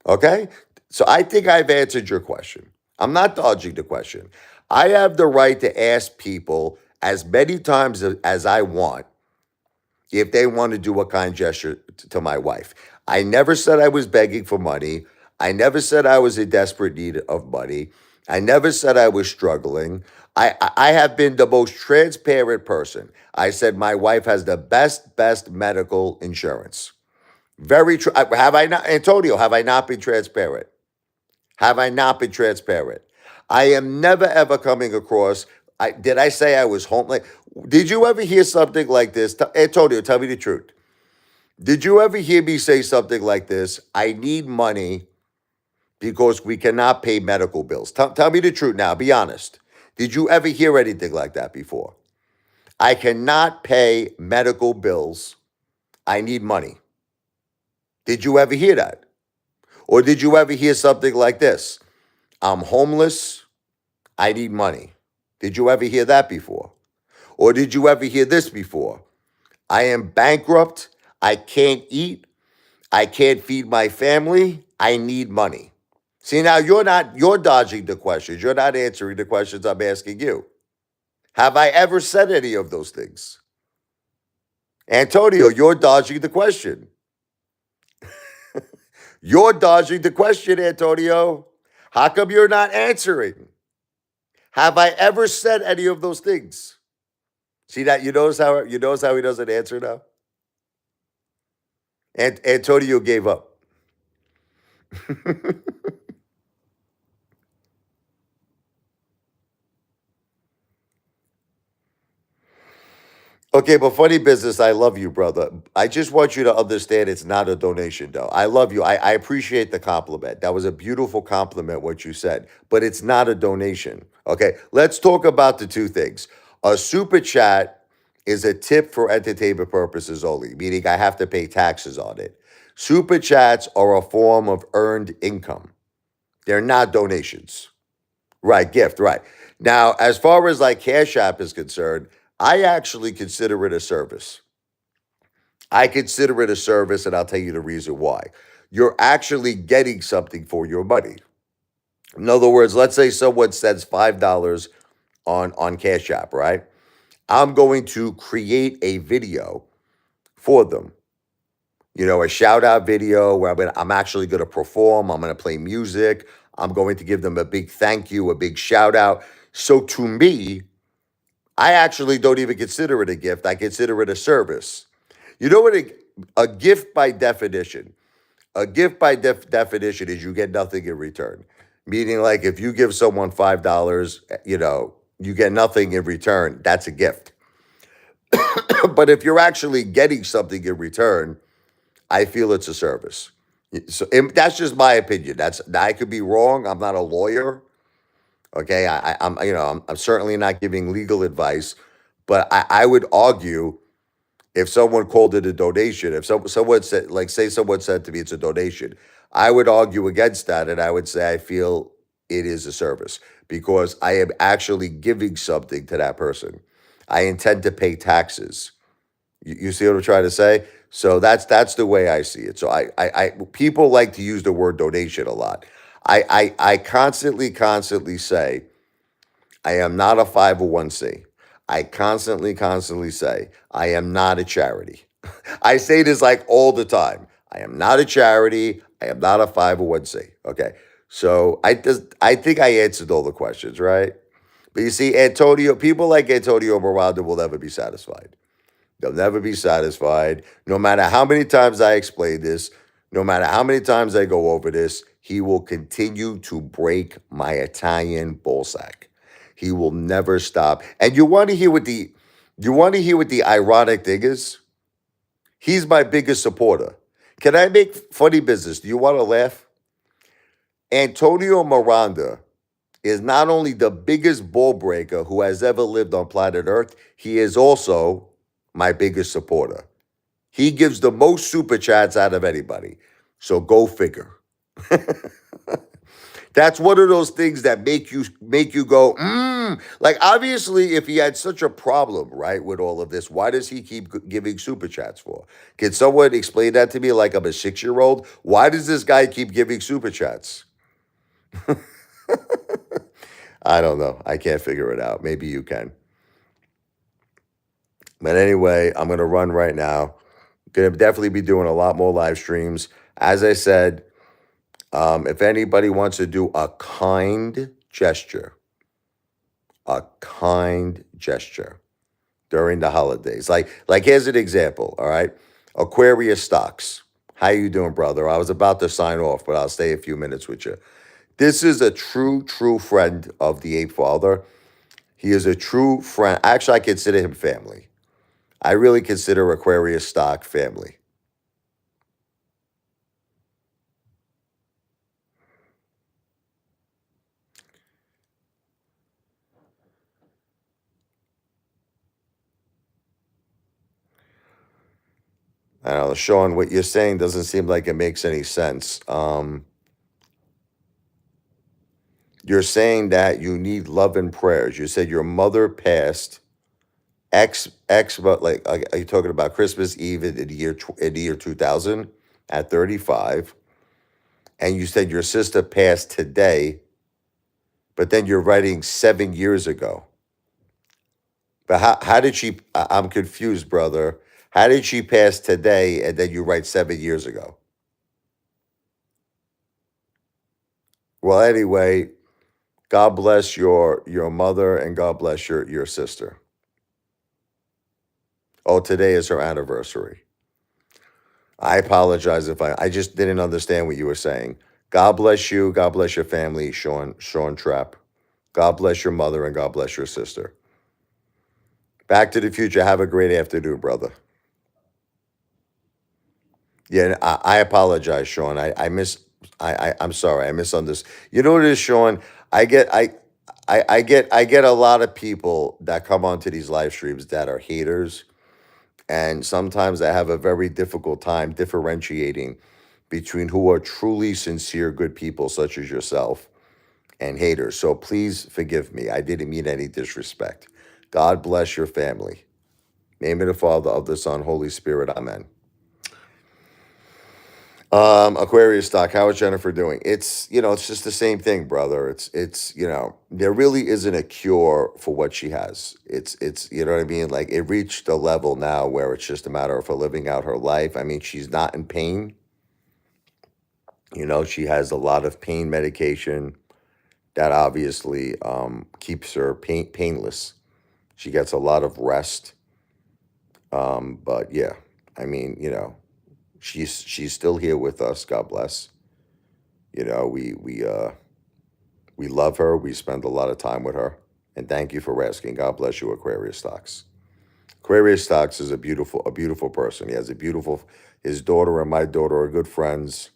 Okay? So I think I've answered your question. I'm not dodging the question. I have the right to ask people as many times as I want if they want to do a kind gesture to my wife. I never said I was begging for money. I never said I was in desperate need of money. I never said I was struggling. I have been the most transparent person. I said my wife has the best medical insurance. Very true. Have I not, Antonio? Have I not been transparent? Have I not been transparent? I am never ever coming across. Did I say I was home? Like, did you ever hear something like this? Antonio, tell me the truth. Did you ever hear me say something like this? I need money because we cannot pay medical bills. Tell me the truth now. Be honest. Did you ever hear anything like that before? I cannot pay medical bills. I need money. Did you ever hear that? Or did you ever hear something like this? I'm homeless. I need money. Did you ever hear that before? Or did you ever hear this before? I am bankrupt. I can't eat. I can't feed my family. I need money. See, now you're dodging the questions. You're not answering the questions I'm asking you. Have I ever said any of those things? Antonio, you're dodging the question. You're dodging the question, Antonio. How come you're not answering? Have I ever said any of those things? See that you notice how he doesn't answer now? And Antonio gave up. Okay, but funny business, I love you, brother. I just want you to understand it's not a donation, though. I love you. I appreciate the compliment. That was a beautiful compliment, what you said, but it's not a donation. Okay, let's talk about the two things. A super chat is a tip for entertainment purposes only, meaning I have to pay taxes on it. Super chats are a form of earned income, they're not donations. Right, gift, right. Now, as far as like Cash App is concerned, I actually consider it a service. I consider it a service, and I'll tell you the reason why. You're actually getting something for your money. In other words, let's say someone sends $5 on Cash App, right? I'm going to create a video for them. A shout out video where I'm actually going to perform. I'm going to play music. I'm going to give them a big thank you, a big shout out. So to me, I actually don't even consider it a gift. I consider it a service. You know what a gift by definition? A gift by definition is you get nothing in return. Meaning, like if you give someone $5, you get nothing in return. That's a gift. But if you're actually getting something in return, I feel it's a service. So that's just my opinion. I could be wrong. I'm not a lawyer. Okay, I'm certainly not giving legal advice, but I would argue if someone called it a donation, if someone said, like, say someone said to me it's a donation, I would argue against that, and I would say I feel it is a service because I am actually giving something to that person. I intend to pay taxes. You see what I'm trying to say? So that's the way I see it. So I people like to use the word donation a lot. I constantly say I am not a 501c. I constantly say I am not a charity. I say this like all the time. I am not a charity. I am not a 501c. Okay. So I think I answered all the questions, right? But you see, people like Antonio Miranda will never be satisfied. They'll never be satisfied. No matter how many times I explain this, no matter how many times I go over this, he will continue to break my Italian ballsack. He will never stop. And you want to hear what the ironic thing is? He's my biggest supporter. Can I make funny business? Do you want to laugh? Antonio Miranda is not only the biggest ball breaker who has ever lived on planet Earth, he is also my biggest supporter. He gives the most super chats out of anybody. So go figure. That's one of those things that make you go, Like obviously, if he had such a problem, right, with all of this, why does he keep giving super chats for? Can someone explain that to me like I'm a 6-year-old? Why does this guy keep giving super chats? I don't know. I can't figure it out. Maybe you can. But anyway, I'm going to run right now. Going to definitely be doing a lot more live streams. As I said, if anybody wants to do a kind gesture during the holidays, like here's an example. All right, Aquarius stocks. How you doing, brother? I was about to sign off, but I'll stay a few minutes with you. This is a true friend of the Apefather. He is a true friend. Actually, I consider him family. I really consider Aquarius stock family. I don't know, Sean, what you're saying doesn't seem like it makes any sense. You're saying that you need love and prayers. You said your mother passed but like, are you talking about Christmas Eve in the year 2000 at 35? And you said your sister passed today, but then you're writing 7 years ago. But how did she? I'm confused, brother. How did she pass today and then you write 7 years ago? Well, anyway, God bless your mother and God bless your sister. Oh, today is her anniversary. I apologize if I just didn't understand what you were saying. God bless you. God bless your family, Sean Trapp. God bless your mother and God bless your sister. Back to the Future. Have a great afternoon, brother. Yeah, I apologize, Sean. I'm sorry. I misunderstood. You know what it is, Sean? I get I get a lot of people that come onto these live streams that are haters, and sometimes I have a very difficult time differentiating between who are truly sincere good people such as yourself and haters. So please forgive me. I didn't mean any disrespect. God bless your family. Name of the Father, of the Son, Holy Spirit. Amen. Aquarius stock. How is Jennifer doing? It's just the same thing, brother. There really isn't a cure for what she has. It's you know what I mean? Like, it reached a level now where it's just a matter of her living out her life. I mean, she's not in pain. She has a lot of pain medication that obviously keeps her painless. She gets a lot of rest. But yeah, I mean, she's still here with us. God bless. You know, we love her. We spend a lot of time with her. And thank you for asking. God bless you, Aquarius Stocks. Aquarius Stocks is a beautiful person. He has a beautiful, his daughter and my daughter are good friends.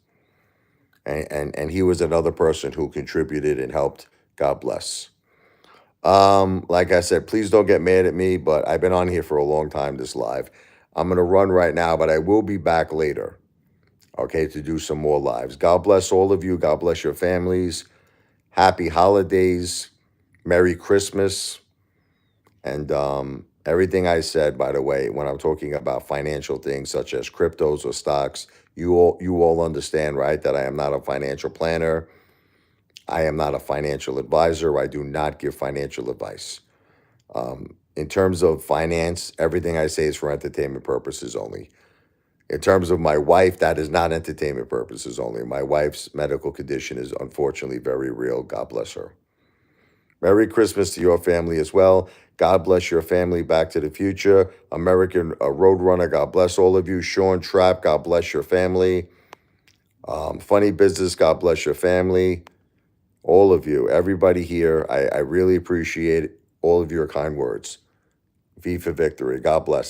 And he was another person who contributed and helped. God bless. Like I said, please don't get mad at me, but I've been on here for a long time, this live. I'm gonna run right now, but I will be back later, okay, to do some more lives. God bless all of you. God bless your families. Happy holidays. Merry Christmas. And everything I said, by the way, when I'm talking about financial things such as cryptos or stocks, you all understand, right, that I am not a financial planner. I am not a financial advisor. I do not give financial advice. In terms of finance, everything I say is for entertainment purposes only. In terms of my wife, that is not entertainment purposes only. My wife's medical condition is unfortunately very real. God bless her. Merry Christmas to your family as well. God bless your family. Back to the Future. American Roadrunner, God bless all of you. Sean Trapp, God bless your family. Funny Business, God bless your family. All of you, everybody here, I really appreciate all of your kind words. V for victory. God bless.